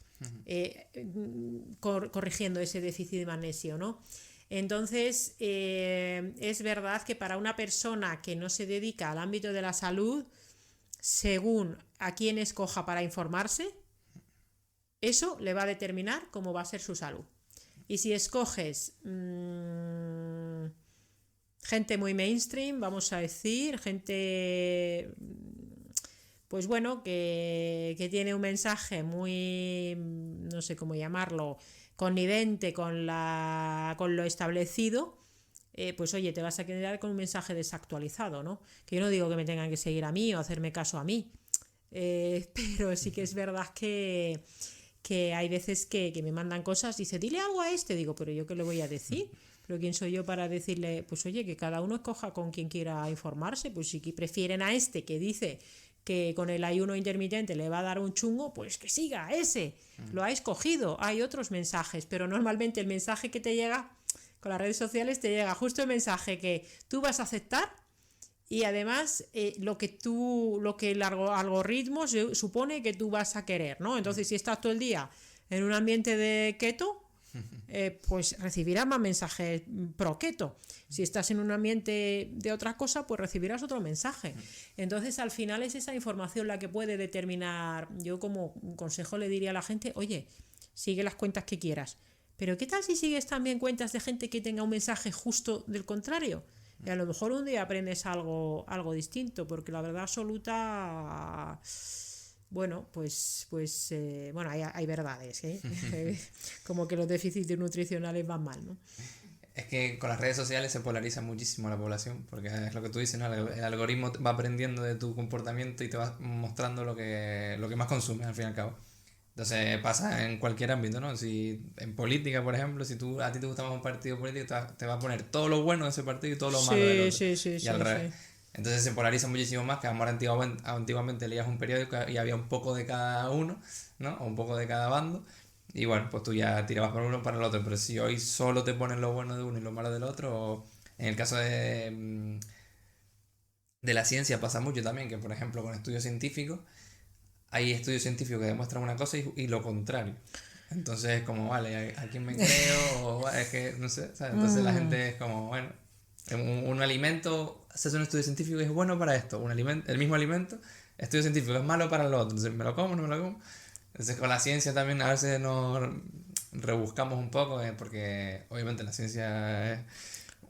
Corrigiendo ese déficit de magnesio, ¿no? Entonces es verdad que para una persona que no se dedica al ámbito de la salud, según a quién escoja para informarse, eso le va a determinar cómo va a ser su salud. Y si escoges gente muy mainstream, vamos a decir, gente... pues bueno, que tiene un mensaje muy, no sé cómo llamarlo, connivente con lo establecido, pues oye, te vas a quedar con un mensaje desactualizado, ¿no? Que yo no digo que me tengan que seguir a mí o hacerme caso a mí, pero sí que es verdad que hay veces que me mandan cosas, dice, dile algo a este, digo, pero yo qué le voy a decir, pero quién soy yo para decirle, pues oye, que cada uno escoja con quien quiera informarse, pues si prefieren a este que dice que con el ayuno intermitente le va a dar un chungo, pues que siga ese, lo ha escogido. Hay otros mensajes, pero normalmente el mensaje que te llega con las redes sociales te llega justo el mensaje que tú vas a aceptar y además lo que el algoritmo supone que tú vas a querer, ¿no? Entonces, si estás todo el día en un ambiente de keto, pues recibirás más mensajes pro keto. Si estás en un ambiente de otra cosa, pues recibirás otro mensaje. Entonces, al final es esa información la que puede determinar. Yo como consejo le diría a la gente, oye, sigue las cuentas que quieras, pero ¿qué tal si sigues también cuentas de gente que tenga un mensaje justo del contrario? Y a lo mejor un día aprendes algo distinto, porque la verdad absoluta... Bueno, pues bueno, hay verdades, ¿eh? Como que los déficits nutricionales van mal, ¿no? Es que con las redes sociales se polariza muchísimo la población, porque es lo que tú dices, ¿no? El algoritmo va aprendiendo de tu comportamiento y te va mostrando lo que más consumes, al fin y al cabo. Entonces pasa en cualquier ámbito, ¿no? Si en política, por ejemplo, si a ti te gusta más un partido político, te va a poner todo lo bueno de ese partido y todo lo malo del otro. Y al revés. Entonces se polariza muchísimo más, que antiguamente leías un periódico y había un poco de cada uno, ¿no? O un poco de cada bando. Y bueno, pues tú ya tirabas por uno o para el otro. Pero si hoy solo te ponen lo bueno de uno y lo malo del otro, o en el caso de la ciencia pasa mucho también, que por ejemplo con estudios científicos, hay estudios científicos que demuestran una cosa y lo contrario. Entonces es como, vale, ¿a quién me creo? O es que, no sé, ¿sabes? Entonces la gente es como, bueno, un alimento, haces un estudio científico y es bueno para esto, el mismo alimento, estudio científico es malo para lo otro, entonces me lo como, no me lo como. Entonces con la ciencia también a veces nos rebuscamos un poco, porque obviamente la ciencia es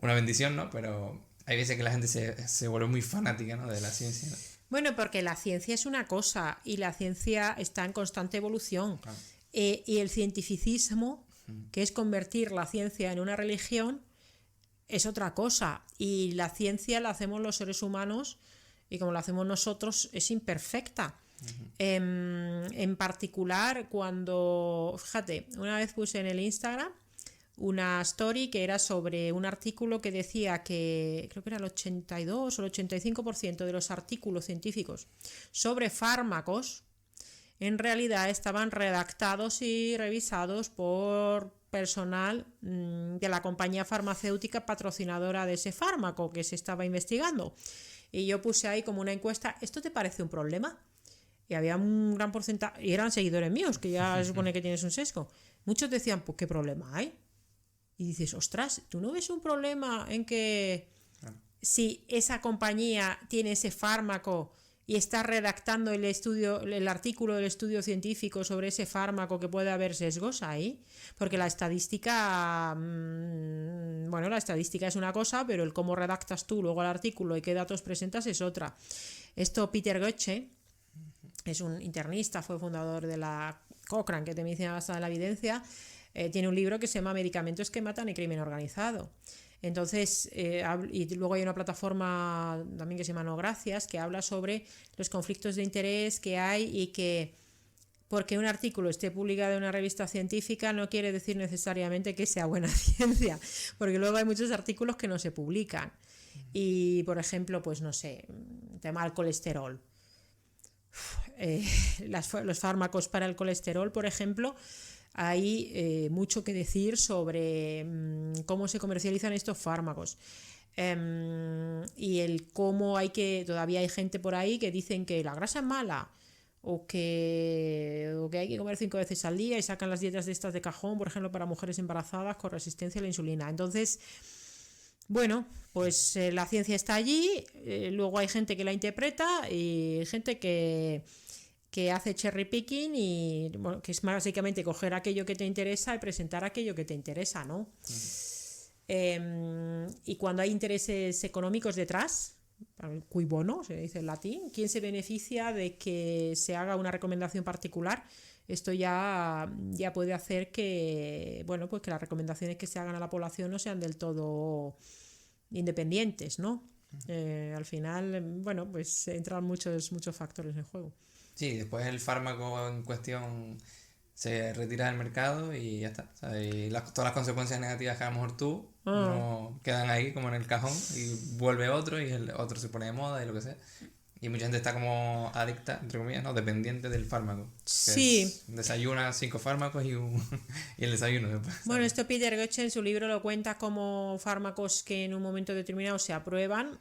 una bendición, ¿no? Pero hay veces que la gente se vuelve muy fanática, ¿no? De la ciencia, ¿no? Bueno, porque la ciencia es una cosa y la ciencia está en constante evolución. Ah. Y el cientificismo, que es convertir la ciencia en una religión, es otra cosa. Y la ciencia la hacemos los seres humanos y como la hacemos nosotros es imperfecta. En particular cuando, fíjate, una vez puse en el Instagram una story que era sobre un artículo que decía que creo que era el 82 o el 85% de los artículos científicos sobre fármacos en realidad estaban redactados y revisados por personal de la compañía farmacéutica patrocinadora de ese fármaco que se estaba investigando. Y yo puse ahí como una encuesta, ¿esto te parece un problema? Y había un gran porcentaje, y eran seguidores míos, que ya se supone que tienes un sesgo. Muchos decían, pues ¿qué problema hay? Y dices, ostras, ¿tú no ves un problema en que si esa compañía tiene ese fármaco y está redactando el artículo del estudio científico sobre ese fármaco, que puede haber sesgos ahí, porque la estadística, bueno, la estadística es una cosa, pero el cómo redactas tú luego el artículo y qué datos presentas es otra. Esto Peter Goetze es un internista, fue fundador de la Cochrane, que te medicina basada en la evidencia, tiene un libro que se llama Medicamentos que matan y crimen organizado. Entonces, y luego hay una plataforma también que se llama No Gracias, que habla sobre los conflictos de interés que hay, y que porque un artículo esté publicado en una revista científica no quiere decir necesariamente que sea buena ciencia, porque luego hay muchos artículos que no se publican. Y, por ejemplo, pues no sé, tema del colesterol. Los fármacos para el colesterol, por ejemplo, hay mucho que decir sobre cómo se comercializan estos fármacos, y el cómo todavía hay gente por ahí que dicen que la grasa es mala, o que hay que comer 5 veces al día, y sacan las dietas de estas de cajón, por ejemplo, para mujeres embarazadas con resistencia a la insulina. Entonces, bueno, pues la ciencia está allí, luego hay gente que la interpreta y gente que hace cherry picking, y bueno, que es básicamente coger aquello que te interesa y presentar aquello que te interesa, ¿no? Y cuando hay intereses económicos detrás, cui bono, se dice en latín, ¿quién se beneficia de que se haga una recomendación particular? Esto ya puede hacer que, bueno, pues que las recomendaciones que se hagan a la población no sean del todo independientes, ¿no? Al final, bueno, pues entran muchos factores en juego. Sí, después el fármaco en cuestión se retira del mercado y ya está. ¿Sabes? Y todas las consecuencias negativas que a lo mejor tú no quedan ahí como en el cajón, y vuelve otro y el otro se pone de moda y lo que sea. Y mucha gente está como adicta, entre comillas, ¿no? Dependiente del fármaco. Sí. Desayuna 5 fármacos y el desayuno después. ¿Sabes? Bueno, esto Peter Goetze en su libro lo cuenta como fármacos que en un momento determinado se aprueban,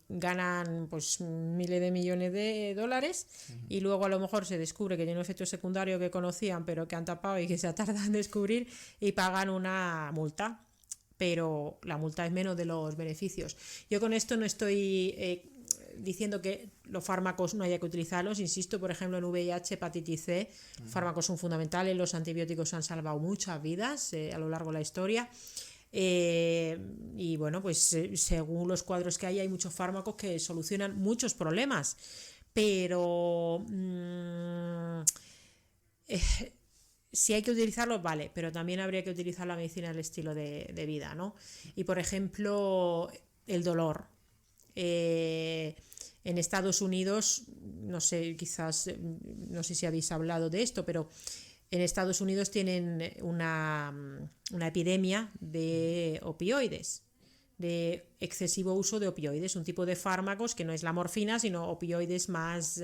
ganan pues miles de millones de dólares, y luego a lo mejor se descubre que tiene un efecto secundario que conocían pero que han tapado y que se ha tardado en descubrir, y pagan una multa, pero la multa es menos de los beneficios. Yo con esto no estoy diciendo que los fármacos no haya que utilizarlos, insisto, por ejemplo en VIH, hepatitis C, los fármacos son fundamentales, los antibióticos han salvado muchas vidas a lo largo de la historia, y bueno, pues según los cuadros que hay muchos fármacos que solucionan muchos problemas, pero si hay que utilizarlos, vale, pero también habría que utilizar la medicina del estilo de vida, ¿no? Y por ejemplo, el dolor. En Estados Unidos, no sé, quizás, no sé si habéis hablado de esto, pero en Estados Unidos tienen una epidemia de opioides, de excesivo uso de opioides, un tipo de fármacos que no es la morfina, sino opioides más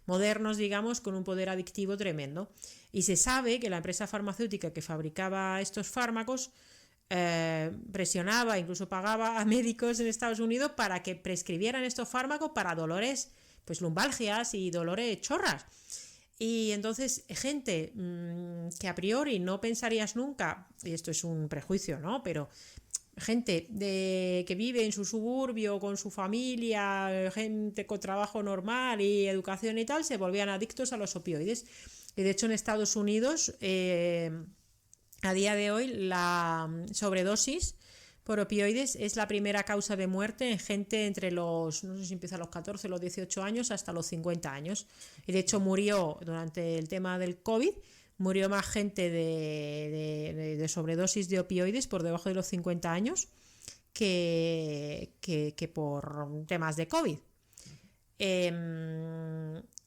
modernos, digamos, con un poder adictivo tremendo. Y se sabe que la empresa farmacéutica que fabricaba estos fármacos presionaba, incluso pagaba a médicos en Estados Unidos para que prescribieran estos fármacos para dolores, pues lumbalgias y dolores chorras. Y entonces gente que a priori no pensarías nunca, y esto es un prejuicio, ¿no? Pero gente que vive en su suburbio con su familia, gente con trabajo normal y educación y tal, se volvían adictos a los opioides. Y de hecho en Estados Unidos a día de hoy la sobredosis por opioides es la primera causa de muerte en gente entre los, no sé si empieza a los 14 o los 18 años hasta los 50 años. Y de hecho murió durante el tema del COVID, murió más gente de sobredosis de opioides por debajo de los 50 años que por temas de COVID.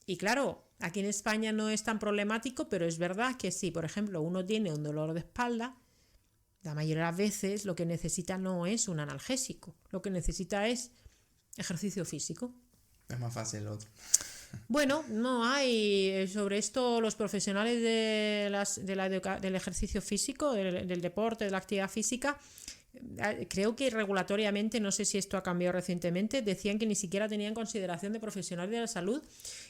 Y claro, aquí en España no es tan problemático, pero es verdad que si, por ejemplo, uno tiene un dolor de espalda, la mayoría de las veces lo que necesita no es un analgésico, lo que necesita es ejercicio físico. Es más fácil lo otro. Bueno, no hay sobre esto los profesionales del ejercicio físico, del deporte, de la actividad física. Creo que regulatoriamente, no sé si esto ha cambiado recientemente, decían que ni siquiera tenían consideración de profesionales de la salud,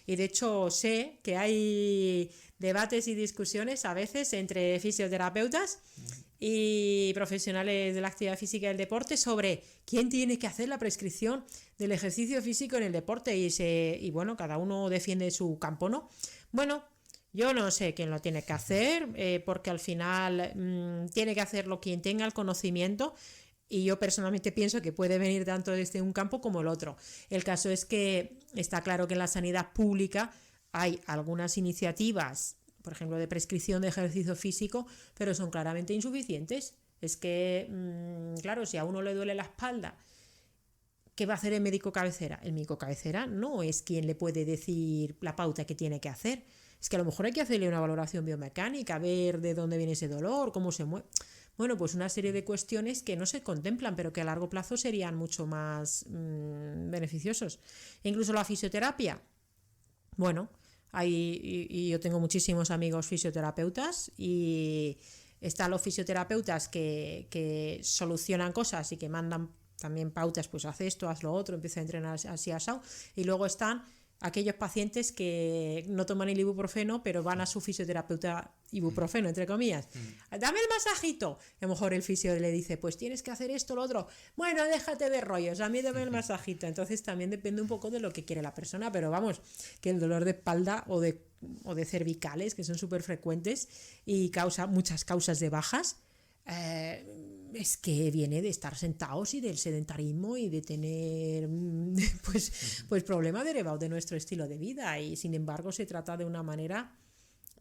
y de hecho sé que hay debates y discusiones a veces entre fisioterapeutas y profesionales de la actividad física y el deporte sobre quién tiene que hacer la prescripción del ejercicio físico en el deporte y bueno, cada uno defiende su campo, ¿no? Bueno, yo no sé quién lo tiene que hacer, porque al final tiene que hacerlo quien tenga el conocimiento. Y yo personalmente pienso que puede venir tanto desde un campo como el otro. El caso es que está claro que en la sanidad pública hay algunas iniciativas, por ejemplo, de prescripción de ejercicio físico, pero son claramente insuficientes. Es que, claro, si a uno le duele la espalda, ¿qué va a hacer el médico cabecera? El médico cabecera no es quien le puede decir la pauta que tiene que hacer. Es que a lo mejor hay que hacerle una valoración biomecánica, ver de dónde viene ese dolor, cómo se mueve. Bueno, pues una serie de cuestiones que no se contemplan, pero que a largo plazo serían mucho más beneficiosos. E incluso la fisioterapia. Bueno, y yo tengo muchísimos amigos fisioterapeutas y están los fisioterapeutas que solucionan cosas y que mandan también pautas, pues haz esto, haz lo otro, empieza a entrenar así asado. Y luego están aquellos pacientes que no toman el ibuprofeno, pero van a su fisioterapeuta ibuprofeno, entre comillas. Dame el masajito. A lo mejor el fisio le dice, pues tienes que hacer esto, lo otro. Bueno, déjate de rollos, a mí dame el masajito. Entonces también depende un poco de lo que quiere la persona, pero vamos, que el dolor de espalda o de cervicales, que son súper frecuentes y causa muchas causas de bajas, es que viene de estar sentados y del sedentarismo y de tener pues problemas derivados de nuestro estilo de vida, y sin embargo se trata de una manera,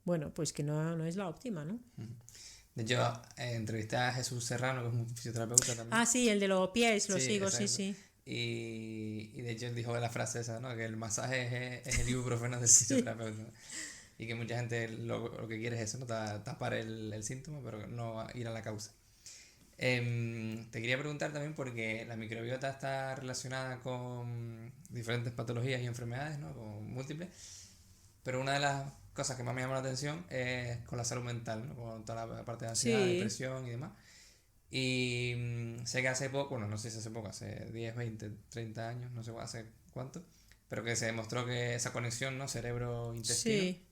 bueno, pues que no es la óptima, ¿no? De hecho, entrevisté a Jesús Serrano, que es un fisioterapeuta también. Ah, sí, el de los pies, lo Sí, sigo, exacto. sí. Y de hecho él dijo la frase esa, ¿no? Que el masaje es el ibuprofeno del fisioterapeuta. Y que mucha gente lo que quiere es eso, ¿no? Tapar el síntoma, pero no ir a la causa. Te quería preguntar también porque la microbiota está relacionada con diferentes patologías y enfermedades, ¿no? Con múltiples. Pero una de las cosas que más me llama la atención es con la salud mental, ¿no? Con toda la parte de ansiedad, Sí, depresión y demás. Y sé que hace poco, bueno, no sé si hace poco, hace 10, 20, 30 años, no sé hace cuánto, pero que se demostró que esa conexión, ¿no? Cerebro-intestino. sí,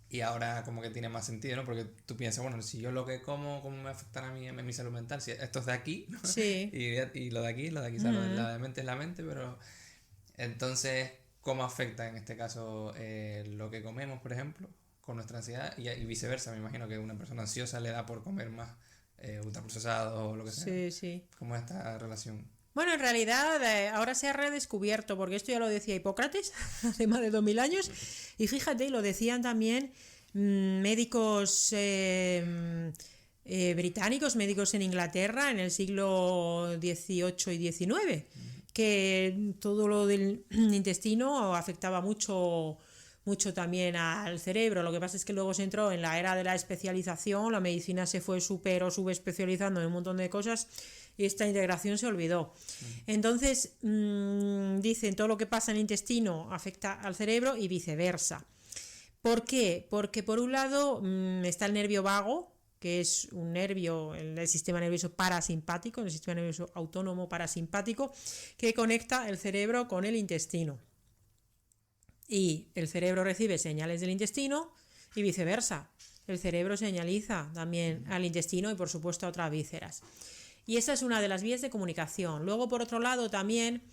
Y ahora como que tiene más sentido, ¿no? Porque tú piensas, bueno, si yo lo que como, ¿cómo me afectará a mí, en mi salud mental? Si esto es de aquí, ¿no? sí. Y lo de aquí, o sea, la de mente es la mente, pero entonces, ¿cómo afecta en este caso lo que comemos, por ejemplo, con nuestra ansiedad? Y viceversa, me imagino que a una persona ansiosa le da por comer más ultraprocesado o lo que sea. Sí, sí. ¿Cómo es esta relación? Bueno, en realidad ahora se ha redescubierto, porque esto ya lo decía Hipócrates hace más de 2000 años, y fíjate, lo decían también médicos británicos, médicos en Inglaterra en el siglo XVIII y XIX, que todo lo del intestino afectaba mucho también al cerebro. Lo que pasa es que luego se entró en la era de la especialización, la medicina se fue subespecializando en un montón de cosas y esta integración se olvidó. Entonces, dicen, todo lo que pasa en el intestino afecta al cerebro y viceversa. ¿Por qué? Porque por un lado está el nervio vago, que es un nervio en el sistema nervioso parasimpático, el sistema nervioso autónomo parasimpático, que conecta el cerebro con el intestino. Y el cerebro recibe señales del intestino y viceversa. El cerebro señaliza también al intestino y por supuesto a otras vísceras. Y esa es una de las vías de comunicación. Luego, por otro lado, también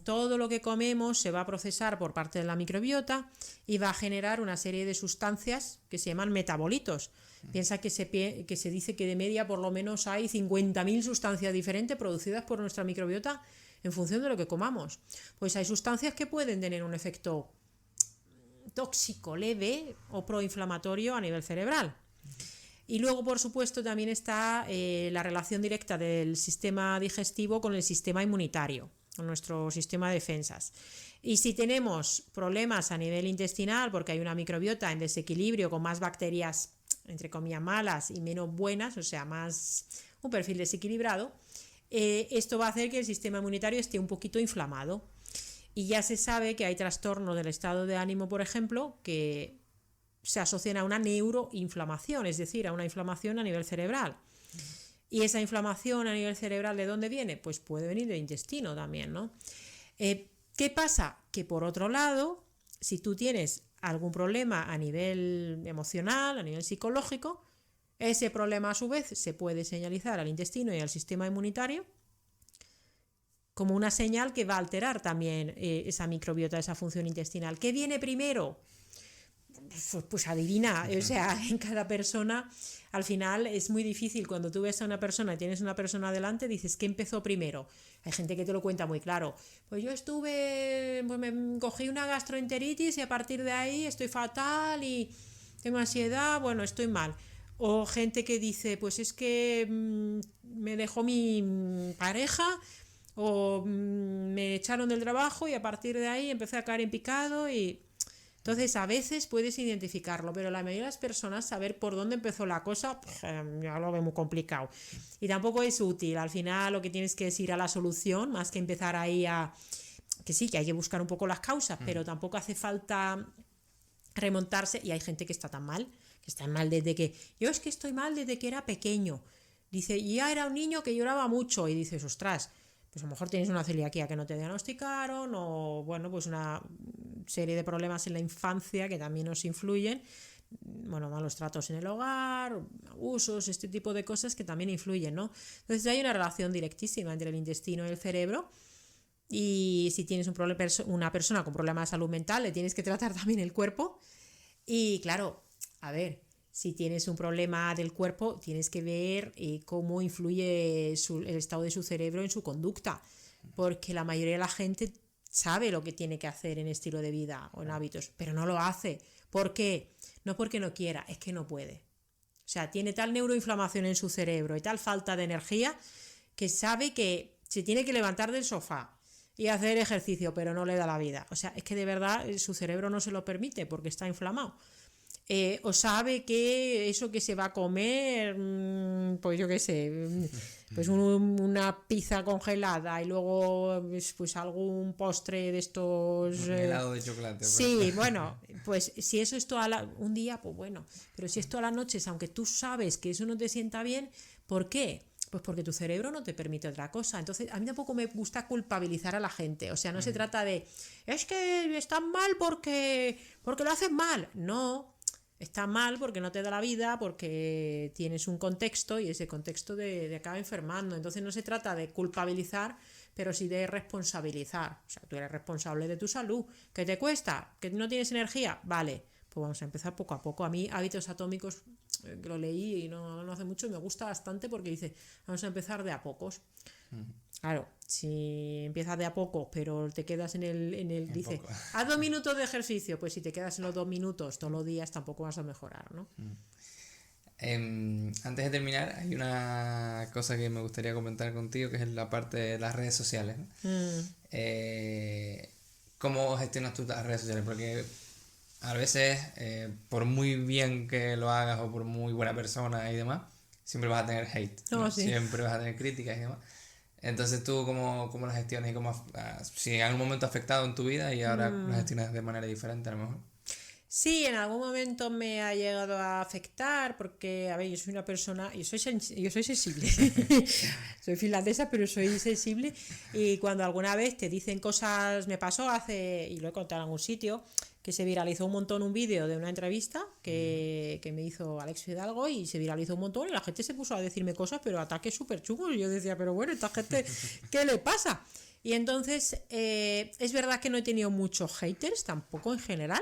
todo lo que comemos se va a procesar por parte de la microbiota y va a generar una serie de sustancias que se llaman metabolitos. Piensa que se dice que de media por lo menos hay 50.000 sustancias diferentes producidas por nuestra microbiota en función de lo que comamos. Pues hay sustancias que pueden tener un efecto tóxico leve o proinflamatorio a nivel cerebral. Y luego, por supuesto, también está la relación directa del sistema digestivo con el sistema inmunitario, con nuestro sistema de defensas. Y si tenemos problemas a nivel intestinal, porque hay una microbiota en desequilibrio con más bacterias, entre comillas, malas y menos buenas, o sea, un perfil desequilibrado, esto va a hacer que el sistema inmunitario esté un poquito inflamado. Y ya se sabe que hay trastornos del estado de ánimo, por ejemplo, que se asocian a una neuroinflamación, es decir, a una inflamación a nivel cerebral. Y esa inflamación a nivel cerebral, ¿de dónde viene? Pues puede venir del intestino también, ¿no? ¿Qué pasa? Que por otro lado, si tú tienes algún problema a nivel emocional, a nivel psicológico, Ese problema a su vez se puede señalizar al intestino y al sistema inmunitario como una señal que va a alterar también esa microbiota, esa función intestinal. ¿Qué viene primero? Pues adivina, o sea, en cada persona al final es muy difícil. Cuando tú ves a una persona y tienes una persona delante, dices, ¿qué empezó primero? Hay gente que te lo cuenta muy claro. Pues yo pues me cogí una gastroenteritis y a partir de ahí estoy fatal y tengo ansiedad, bueno, estoy mal. O gente que dice, pues es que me dejó mi pareja o me echaron del trabajo y a partir de ahí empecé a caer en picado y... Entonces, a veces puedes identificarlo, pero la mayoría de las personas saber por dónde empezó la cosa, pues, ya lo veo muy complicado. Y tampoco es útil. Al final lo que tienes que es ir a la solución, más que empezar ahí a... Que sí, que hay que buscar un poco las causas, pero tampoco hace falta remontarse. Y hay gente que está tan mal, que está mal desde que... Yo es que estoy mal desde que era pequeño. Dice, y ya era un niño que lloraba mucho. Y dices, ostras, pues a lo mejor tienes una celiaquía que no te diagnosticaron o, bueno, pues una serie de problemas en la infancia que también nos influyen, bueno, malos tratos en el hogar, abusos, este tipo de cosas que también influyen, ¿no? Entonces hay una relación directísima entre el intestino y el cerebro y si tienes una persona con problemas de salud mental, le tienes que tratar también el cuerpo y, claro, a ver... Si tienes un problema del cuerpo, tienes que ver cómo influye el estado de su cerebro en su conducta, porque la mayoría de la gente sabe lo que tiene que hacer en estilo de vida o en hábitos, pero no lo hace. ¿Por qué? No porque no quiera, es que no puede. O sea, tiene tal neuroinflamación en su cerebro y tal falta de energía que sabe que se tiene que levantar del sofá y hacer ejercicio, pero no le da la vida. O sea, es que de verdad su cerebro no se lo permite porque está inflamado. O sabe que eso que se va a comer, pues yo qué sé, pues una pizza congelada y luego pues algún postre de estos... Un helado de chocolate. Sí, bueno, pues si eso es un día, pues bueno, pero si es todas las noches, aunque tú sabes que eso no te sienta bien, ¿por qué? Pues porque tu cerebro no te permite otra cosa. Entonces, a mí tampoco me gusta culpabilizar a la gente. O sea, no se trata de, es que están mal porque lo hacen mal. No. Está mal porque no te da la vida, porque tienes un contexto y ese contexto te acaba enfermando. Entonces no se trata de culpabilizar, pero sí de responsabilizar. O sea, tú eres responsable de tu salud. ¿Qué te cuesta? ¿Que no tienes energía? Vale, pues vamos a empezar poco a poco. A mí Hábitos Atómicos, que lo leí y no hace mucho, me gusta bastante porque dice, vamos a empezar de a pocos. Claro, si empiezas de a poco, pero te quedas dice, poco. Haz 2 minutos de ejercicio, pues si te quedas en los 2 minutos todos los días tampoco vas a mejorar, ¿no? Antes de terminar, hay una cosa que me gustaría comentar contigo, que es la parte de las redes sociales, ¿no? ¿Cómo gestionas tú las redes sociales? Porque a veces, por muy bien que lo hagas o por muy buena persona y demás, siempre vas a tener hate, ¿no? Sí. Siempre vas a tener críticas y demás. Entonces tú cómo las gestionas y si en algún momento ha afectado en tu vida y ahora las gestionas de manera diferente a lo mejor. Sí, en algún momento me ha llegado a afectar porque, a ver, yo soy una persona, yo soy sensible, soy finlandesa pero soy sensible y cuando alguna vez te dicen cosas, me pasó y lo he contado en algún sitio, que se viralizó un montón un vídeo de una entrevista que me hizo Alex Fidalgo y se viralizó un montón y la gente se puso a decirme cosas, pero ataques súper chungos y yo decía, pero bueno, esta gente, ¿qué le pasa? Y entonces, es verdad que no he tenido muchos haters tampoco en general.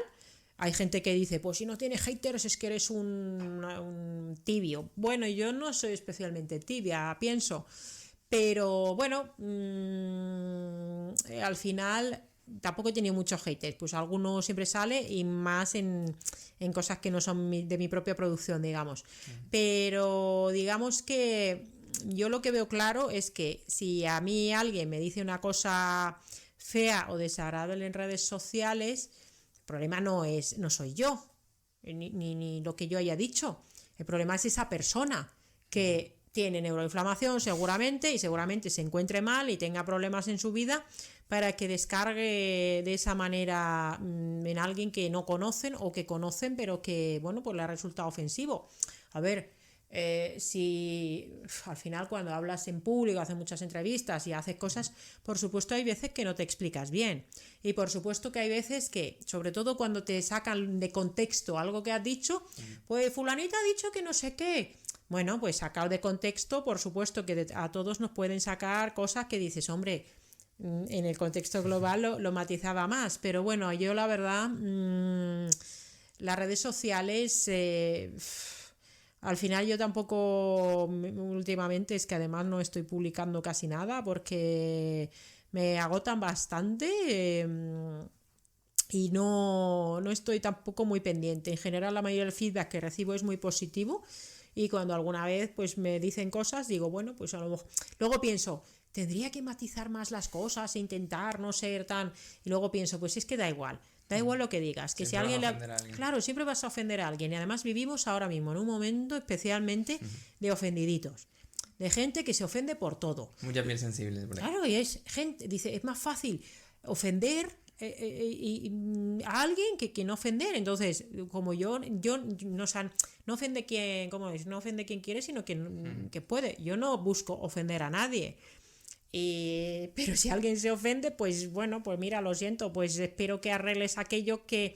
Hay gente que dice, pues si no tienes haters es que eres un tibio. Bueno, yo no soy especialmente tibia, pienso. Pero bueno, al final tampoco he tenido muchos haters. Pues alguno siempre sale y más en cosas que no son de mi propia producción, digamos. Pero digamos que yo lo que veo claro es que si a mí alguien me dice una cosa fea o desagradable en redes sociales... El problema no soy yo, ni lo que yo haya dicho. El problema es esa persona que tiene neuroinflamación seguramente y seguramente se encuentre mal y tenga problemas en su vida para que descargue de esa manera en alguien que no conocen o que conocen pero que, bueno, pues le ha resultado ofensivo. A ver, si al final cuando hablas en público, haces muchas entrevistas y haces cosas, por supuesto hay veces que no te explicas bien y por supuesto que hay veces que, sobre todo cuando te sacan de contexto algo que has dicho, pues fulanita ha dicho que no sé qué, Bueno, pues sacado de contexto, por supuesto que a todos nos pueden sacar cosas que dices, hombre, en el contexto global lo matizaba más, pero bueno, yo la verdad, las redes sociales, al final yo tampoco últimamente, es que además no estoy publicando casi nada porque me agotan bastante. Y no estoy tampoco muy pendiente. En general la mayoría del feedback que recibo es muy positivo y cuando alguna vez pues me dicen cosas digo, bueno, pues a lo mejor... Luego pienso, tendría que matizar más las cosas e intentar no ser tan... Y luego pienso, pues es que da igual lo que digas, que siempre si alguien vas a alguien. Claro, siempre vas a ofender a alguien y además vivimos ahora mismo en un momento especialmente de ofendiditos. De gente que se ofende por todo. Mucha piel sensible. Por ahí. Claro, y es gente, dice, es más fácil ofender a alguien que no ofender. Entonces, como yo no, o sea, no ofende quien, ¿cómo es? No ofende quien quiere, sino que puede. Yo no busco ofender a nadie. Pero si alguien se ofende, pues bueno, pues mira, lo siento, pues espero que arregles aquello que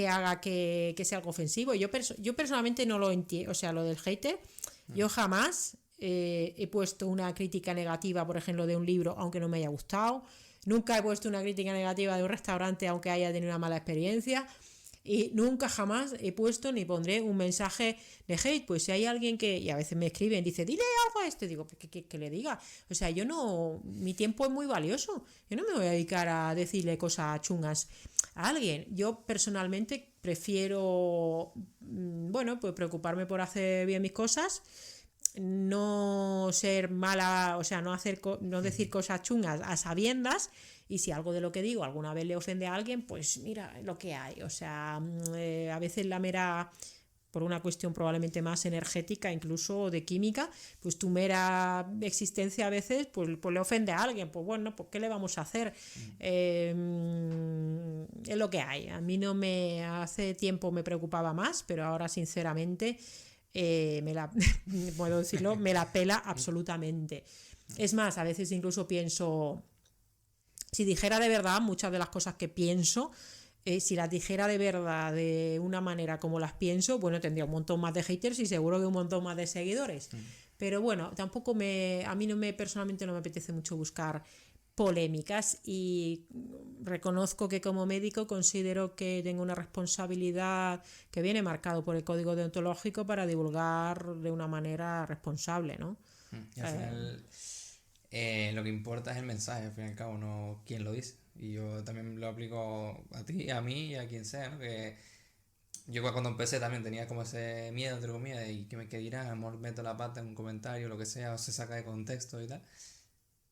haga que sea algo ofensivo. Yo personalmente no lo entiendo, o sea, lo del hater, yo jamás he puesto una crítica negativa, por ejemplo, de un libro, aunque no me haya gustado. Nunca he puesto una crítica negativa de un restaurante, aunque haya tenido una mala experiencia. Y nunca jamás he puesto ni pondré un mensaje de hate. Pues si hay alguien que, y a veces me escriben, dice, dile algo a este, digo, que le diga. O sea, mi tiempo es muy valioso. Yo no me voy a dedicar a decirle cosas chungas a alguien. Yo personalmente prefiero, bueno, pues preocuparme por hacer bien mis cosas, no ser mala, o sea, no decir cosas chungas a sabiendas, y si algo de lo que digo alguna vez le ofende a alguien, pues mira lo que hay. O sea, a veces la mera, por una cuestión probablemente más energética, incluso de química, pues tu mera existencia a veces pues le ofende a alguien. Pues bueno, pues ¿qué le vamos a hacer? Es lo que hay. A mí hace tiempo me preocupaba más, pero ahora sinceramente puedo decirlo, me la pela absolutamente. Es más, a veces incluso pienso, si dijera de verdad muchas de las cosas que pienso, si las dijera de verdad de una manera como las pienso, bueno, tendría un montón más de haters y seguro que un montón más de seguidores. Pero bueno, tampoco a mí personalmente no me apetece mucho buscar polémicas, y reconozco que como médico considero que tengo una responsabilidad que viene marcado por el código deontológico para divulgar de una manera responsable, ¿no? Y al final lo que importa es el mensaje, al fin y al cabo, no quién lo dice. Y yo también lo aplico a ti, a mí y a quien sea, ¿no? Que yo cuando empecé también tenía como ese miedo, entre comillas, y que dirán, a lo mejor meto la pata en un comentario, lo que sea, o se saca de contexto y tal.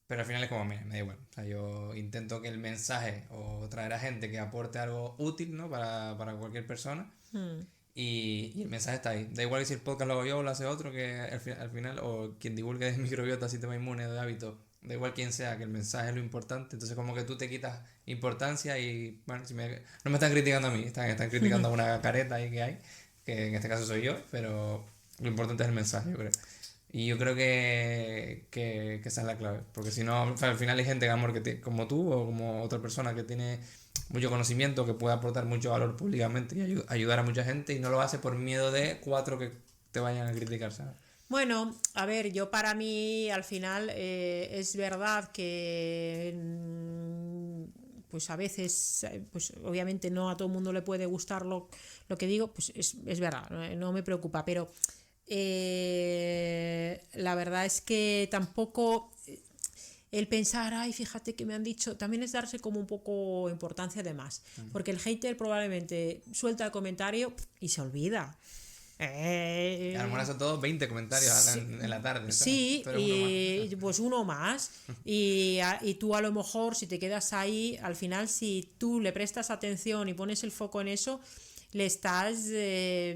Pero al final es como, mira, me da igual. O sea, yo intento que el mensaje o traer a gente que aporte algo útil, ¿no? Para cualquier persona. Y el mensaje está ahí. Da igual si el podcast lo hago yo o lo hace otro, que al final, o quien divulgue de microbiota, sistema inmune, de hábito, da igual quien sea, que el mensaje es lo importante. Entonces como que tú te quitas importancia y, bueno, no me están criticando a mí, están criticando a una careta ahí que hay, que en este caso soy yo, pero lo importante es el mensaje, yo creo. Y yo creo que esa es la clave, porque si no, al final hay gente como tú o como otra persona que tiene mucho conocimiento, que puede aportar mucho valor públicamente y ayudar a mucha gente, y no lo hace por miedo de 4 que te vayan a criticar, ¿sabes? Bueno, a ver, yo para mí al final es verdad que pues a veces, pues obviamente no a todo el mundo le puede gustar lo que digo, pues es verdad, no me preocupa, pero la verdad es que tampoco el pensar, ay, fíjate que me han dicho, también es darse como un poco importancia de más, porque el hater probablemente suelta el comentario y se olvida. A lo mejor son todos 20 comentarios Sí, en la tarde, ¿sabes? sí, Pero y pues uno más. Y tú a lo mejor, si te quedas ahí, al final, si tú le prestas atención y pones el foco en eso, le estás,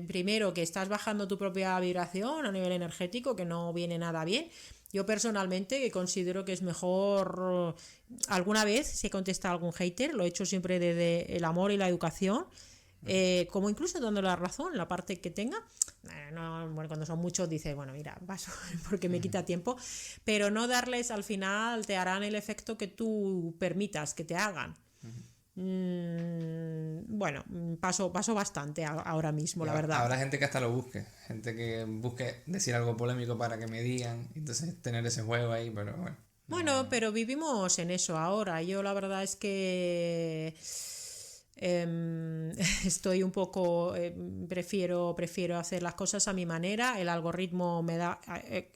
primero, que estás bajando tu propia vibración a nivel energético, que no viene nada bien. Yo personalmente considero que es mejor, alguna vez si he contestado a algún hater, lo he hecho siempre desde el amor y la educación, como incluso dando la razón, la parte que tenga. Bueno, cuando son muchos dices, bueno, mira, paso porque me quita tiempo, pero no darles, al final te harán el efecto que tú permitas que te hagan. Bueno, paso bastante ahora mismo, la verdad. Habrá gente que hasta lo busque, gente que busque decir algo polémico para que me digan, entonces tener ese juego ahí, pero bueno. Bueno, pero vivimos en eso ahora. Yo la verdad es que estoy un poco, prefiero hacer las cosas a mi manera. El algoritmo me da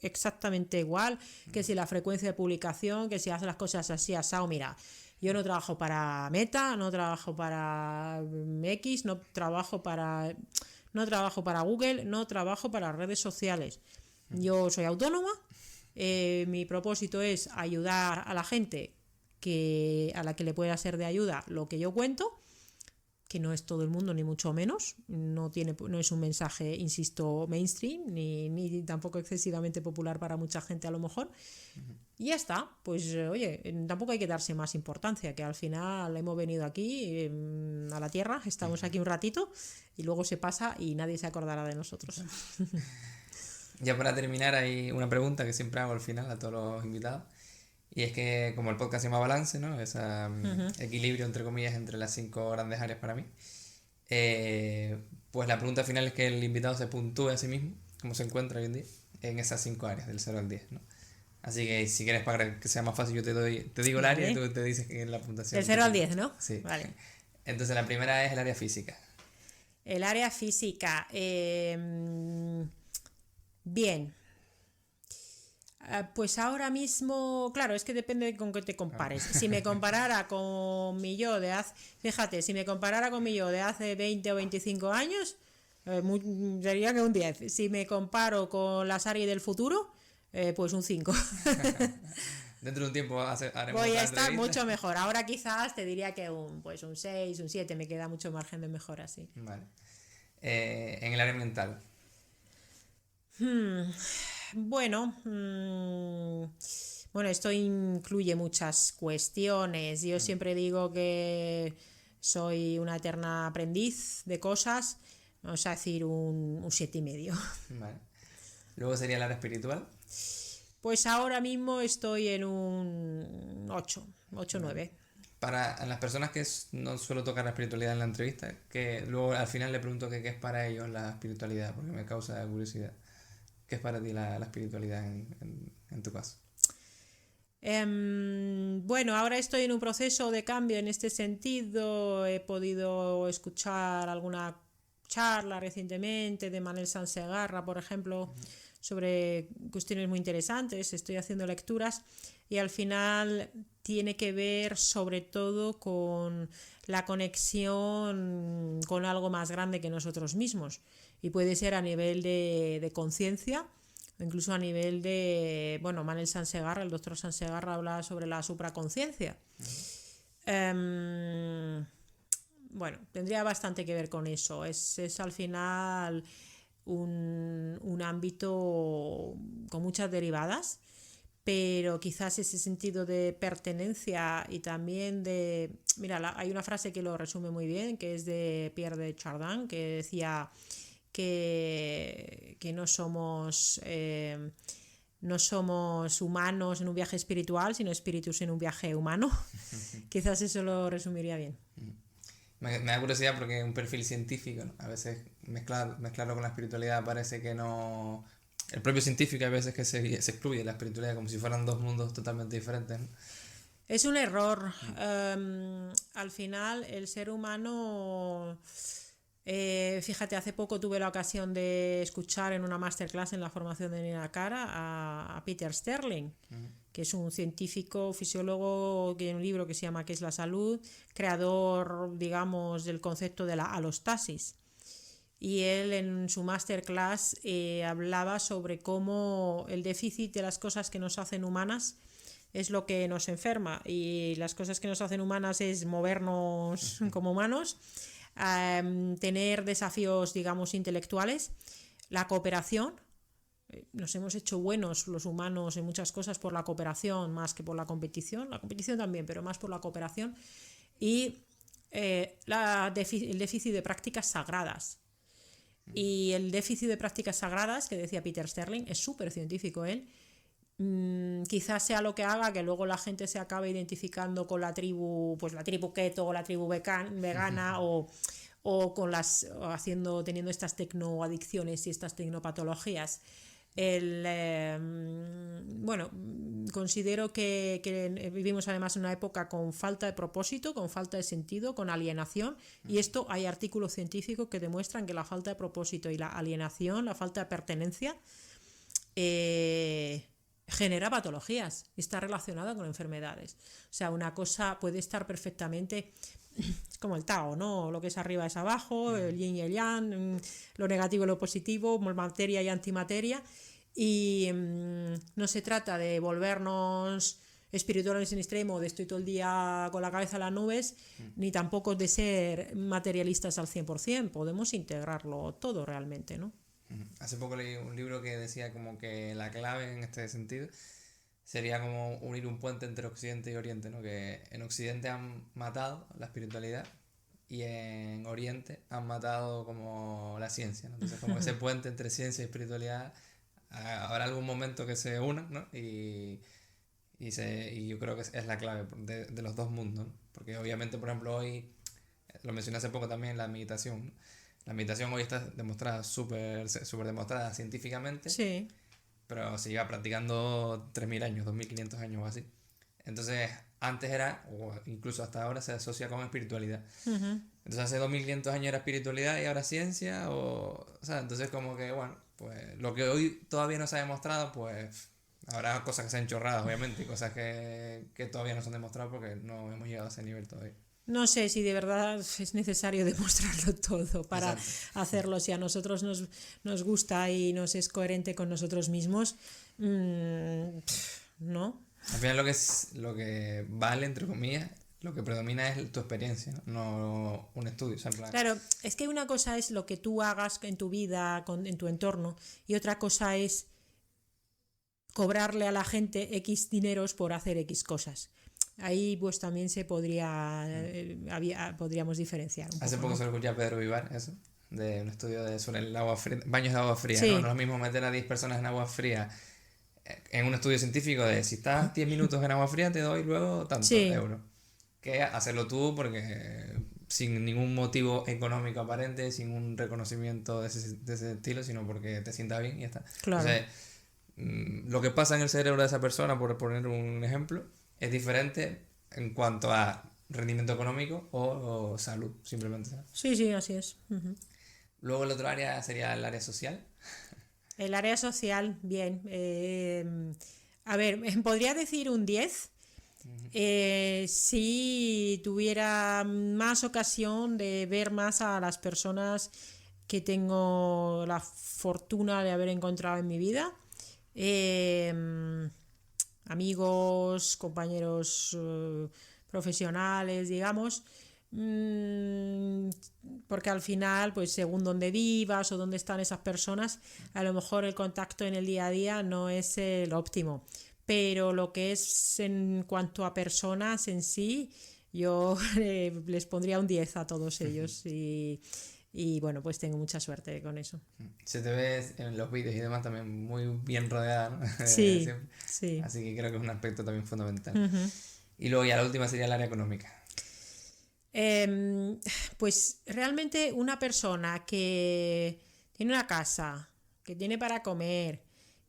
exactamente igual que si la frecuencia de publicación, que si haces las cosas así, asado. Mira, yo no trabajo para Meta, no trabajo para X, no trabajo para Google, no trabajo para redes sociales. Yo soy autónoma. Mi propósito es ayudar a la gente a la que le pueda ser de ayuda lo que yo cuento, que no es todo el mundo ni mucho menos, no es un mensaje, insisto, mainstream ni tampoco excesivamente popular para mucha gente a lo mejor. Y ya está, pues oye, tampoco hay que darse más importancia, que al final hemos venido aquí a la Tierra, estamos aquí un ratito y luego se pasa y nadie se acordará de nosotros. Ya para terminar, hay una pregunta que siempre hago al final a todos los invitados. Y es que, como el podcast se llama Balance, ¿no? Ese equilibrio, entre comillas, entre las 5 grandes áreas para mí. Pues la pregunta final es que el invitado se puntúe a sí mismo, como se encuentra hoy en día, en esas 5 áreas, del 0 al 10, ¿no? Así que si quieres, para que sea más fácil, yo te digo el área y tú te dices que es la puntuación. Del 0 al 10, ¿no? Sí. Vale. Entonces la primera es el área física. El área física. Bien. Pues ahora mismo, claro, es que depende de con qué te compares. Si me comparara con mi yo de hace, fíjate, si me comparara con mi yo de hace 20 o 25 años, sería que un 10. Si me comparo con la Sari del futuro, pues un 5. Dentro de un tiempo haremos voy a otra estar entrevista. mucho mejor. Ahora quizás te diría que un 6, un 7, me queda mucho margen de mejora, sí. Vale. En el área mental. Bueno, esto incluye muchas cuestiones. Yo siempre digo que soy una eterna aprendiz de cosas. Vamos a decir un 7,5. Vale. Luego sería el área espiritual. Pues ahora mismo estoy en un 8, 9. Para las personas que no suelo tocar la espiritualidad en la entrevista, que luego al final le pregunto qué es para ellos la espiritualidad, porque me causa curiosidad. ¿Qué es para ti la espiritualidad en tu caso? Bueno, ahora estoy en un proceso de cambio en este sentido. He podido escuchar alguna charla recientemente de Manel Sansegarra, por ejemplo, sobre cuestiones muy interesantes. Estoy haciendo lecturas y al final tiene que ver sobre todo con la conexión con algo más grande que nosotros mismos. Y puede ser a nivel de conciencia, o incluso a nivel de, Manel Sansegarra, el doctor Sansegarra habla sobre la supraconciencia. Tendría bastante que ver con eso. Es al final un ámbito con muchas derivadas, pero quizás ese sentido de pertenencia y también de... Mira, hay una frase que lo resume muy bien, que es de Pierre de Chardin, que decía que no somos humanos en un viaje espiritual, sino espíritus en un viaje humano. Quizás eso lo resumiría bien. Me da curiosidad porque es un perfil científico, ¿no? A veces mezclarlo con la espiritualidad parece que no... El propio científico a veces que se excluye la espiritualidad como si fueran dos mundos totalmente diferentes, ¿no? Es un error. Al final el ser humano... fíjate, hace poco tuve la ocasión de escuchar en una masterclass en la formación de Nina Cara a Peter Sterling, que es un científico, fisiólogo, que tiene un libro que se llama ¿Qué es la salud?, creador, digamos, del concepto de la alostasis. Y él en su masterclass hablaba sobre cómo el déficit de las cosas que nos hacen humanas es lo que nos enferma, y las cosas que nos hacen humanas es movernos como humanos, tener desafíos, digamos, intelectuales, la cooperación. Nos hemos hecho buenos los humanos en muchas cosas por la cooperación más que por la competición también, pero más por la cooperación, y el déficit de prácticas sagradas. Y el déficit de prácticas sagradas que decía Peter Sterling, es súper científico él, quizás sea lo que haga que luego la gente se acabe identificando con la tribu, pues la tribu keto o la tribu vegana o teniendo estas tecnoadicciones y estas tecnopatologías. Bueno, considero que vivimos además en una época con falta de propósito, con falta de sentido, con alienación, y esto hay artículos científicos que demuestran que la falta de propósito y la alienación, la falta de pertenencia, genera patologías y está relacionada con enfermedades. O sea, una cosa puede estar perfectamente, es como el Tao, ¿no? Lo que es arriba es abajo, el yin y el yang, lo negativo y lo positivo, materia y antimateria, y no se trata de volvernos espirituales en extremo, de estoy todo el día con la cabeza en las nubes, ni tampoco de ser materialistas al 100%, podemos integrarlo todo realmente, ¿no? Hace poco leí un libro que decía como que la clave en este sentido sería como unir un puente entre Occidente y Oriente, ¿no? Que en Occidente han matado la espiritualidad y en Oriente han matado como la ciencia, ¿no? Entonces como ese puente entre ciencia y espiritualidad habrá algún momento que se unan, ¿no? Y yo creo que es la clave de los dos mundos, ¿no? Porque obviamente, por ejemplo, hoy, lo mencioné hace poco también, la meditación, ¿no? La meditación hoy está demostrada, súper demostrada científicamente, sí, pero se lleva practicando 3.000 años, 2.500 años o así. Entonces, antes era, o incluso hasta ahora, se asocia con espiritualidad. Entonces, hace 2.500 años era espiritualidad y ahora ciencia, o sea, entonces como que, bueno, pues lo que hoy todavía no se ha demostrado, pues habrá cosas que sean chorradas, obviamente, y cosas que todavía no se han demostrado porque no hemos llegado a ese nivel todavía. No sé si de verdad es necesario demostrarlo todo para Exacto. hacerlo. Si a nosotros nos gusta y nos es coherente con nosotros mismos, ¿no? Al final lo que vale, entre comillas, lo que predomina es tu experiencia, no un estudio. O sea, en plan, Claro, es que una cosa es lo que tú hagas en tu vida, en tu entorno, y otra cosa es cobrarle a la gente X dineros por hacer X cosas. Ahí pues también podríamos diferenciar un hace poco, poco ¿no? se lo escuché a Pedro Vivar, eso, de un estudio sobre el agua fría, baños de agua fría, ¿no? Sí, No es lo mismo meter a 10 personas en agua fría en un estudio científico de si estás 10 minutos en agua fría te doy luego tantos sí, euros, que hacerlo tú porque sin ningún motivo económico aparente, sin un reconocimiento de ese estilo, sino porque te sienta bien y ya está. claro. Entonces, lo que pasa en el cerebro de esa persona, por poner un ejemplo, es diferente en cuanto a rendimiento económico o salud, simplemente. ¿Sabes? Sí, así es. Ujú. Luego el otro área sería el área social. El área social, bien. A ver, podría decir un 10 si tuviera más ocasión de ver más a las personas que tengo la fortuna de haber encontrado en mi vida. Amigos, compañeros profesionales, digamos, porque al final, pues según dónde vivas o dónde están esas personas, a lo mejor el contacto en el día a día no es el óptimo, pero lo que es en cuanto a personas en sí, yo les pondría un 10 a todos ellos y bueno, pues tengo mucha suerte con eso. Se te ve en los vídeos y demás también muy bien rodeada, ¿no? Sí, Siempre. sí. Así que creo que es un aspecto también fundamental. Uh-huh. Y luego ya la última sería el área económica. Pues realmente una persona que tiene una casa, que tiene para comer,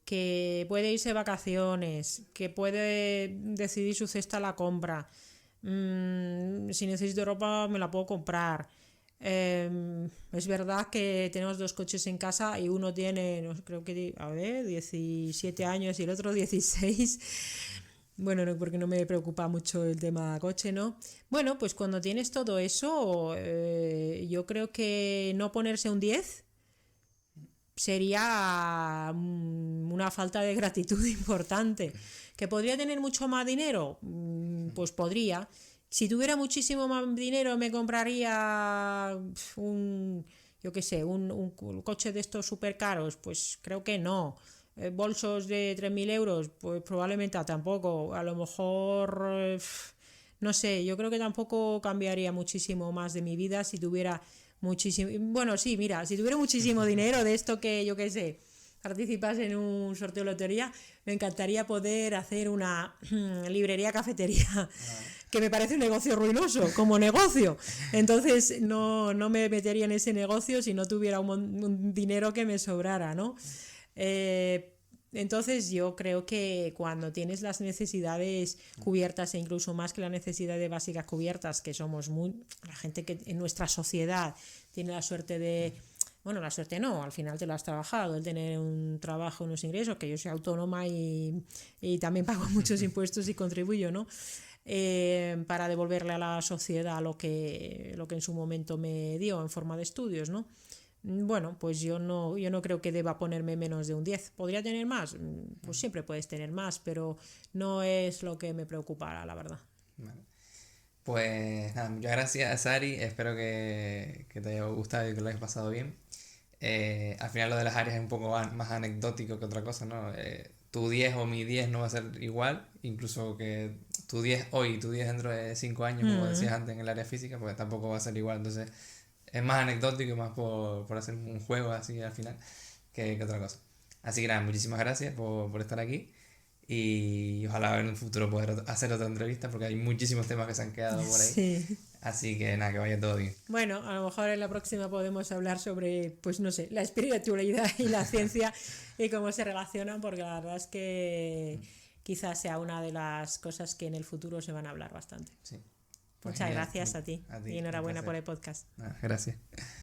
que puede irse de vacaciones, que puede decidir su cesta a la compra, si necesito ropa me la puedo comprar. Es verdad que tenemos 2 coches en casa y uno tiene, no, creo que, a ver, 17 años y el otro 16. Bueno, no, porque no me preocupa mucho el tema coche, ¿no? Bueno, pues cuando tienes todo eso, yo creo que no ponerse un 10 sería una falta de gratitud importante. ¿Que podría tener mucho más dinero? Pues podría. Si tuviera muchísimo más dinero me compraría yo qué sé, un coche de estos súper caros. Pues creo que no. Bolsos de 3.000 euros, pues probablemente tampoco. A lo mejor, no sé, yo creo que tampoco cambiaría muchísimo más de mi vida si tuviera muchísimo. Bueno, sí, mira, si tuviera muchísimo dinero de esto que yo qué sé, participas en un sorteo de lotería, me encantaría poder hacer una librería cafetería, que me parece un negocio ruinoso como negocio. Entonces no me metería en ese negocio si no tuviera un dinero que me sobrara, ¿no? Entonces yo creo que cuando tienes las necesidades cubiertas e incluso más que las necesidades básicas cubiertas, que somos la gente que en nuestra sociedad tiene la suerte de, bueno, la suerte no, al final te lo has trabajado, el tener un trabajo, unos ingresos, que yo soy autónoma y también pago muchos impuestos y contribuyo, ¿no? Para devolverle a la sociedad lo que en su momento me dio en forma de estudios, ¿no? Bueno, pues yo no creo que deba ponerme menos de un 10. ¿Podría tener más? Pues siempre puedes tener más, pero no es lo que me preocupará, la verdad. Vale. Pues nada, muchas gracias, Sari. Espero que te haya gustado y que lo hayas pasado bien. Al final lo de las áreas es un poco más anecdótico que otra cosa, ¿no? Tu 10 o mi 10 no va a ser igual, incluso que tu 10 hoy y tu 10 dentro de 5 años, como decías antes en el área física, pues tampoco va a ser igual. Entonces es más anecdótico y más por hacer un juego así al final que otra cosa. Así que nada, muchísimas gracias por estar aquí y ojalá en un futuro poder hacer otra entrevista porque hay muchísimos temas que se han quedado por ahí. Sí. Así que nada, que vaya todo bien. Bueno, a lo mejor en la próxima podemos hablar sobre, pues no sé, la espiritualidad y la ciencia y cómo se relacionan, porque la verdad es que quizás sea una de las cosas que en el futuro se van a hablar bastante. Sí. Pues Muchas genial. gracias a ti A ti, y un enhorabuena placer. por el podcast. Nada, gracias.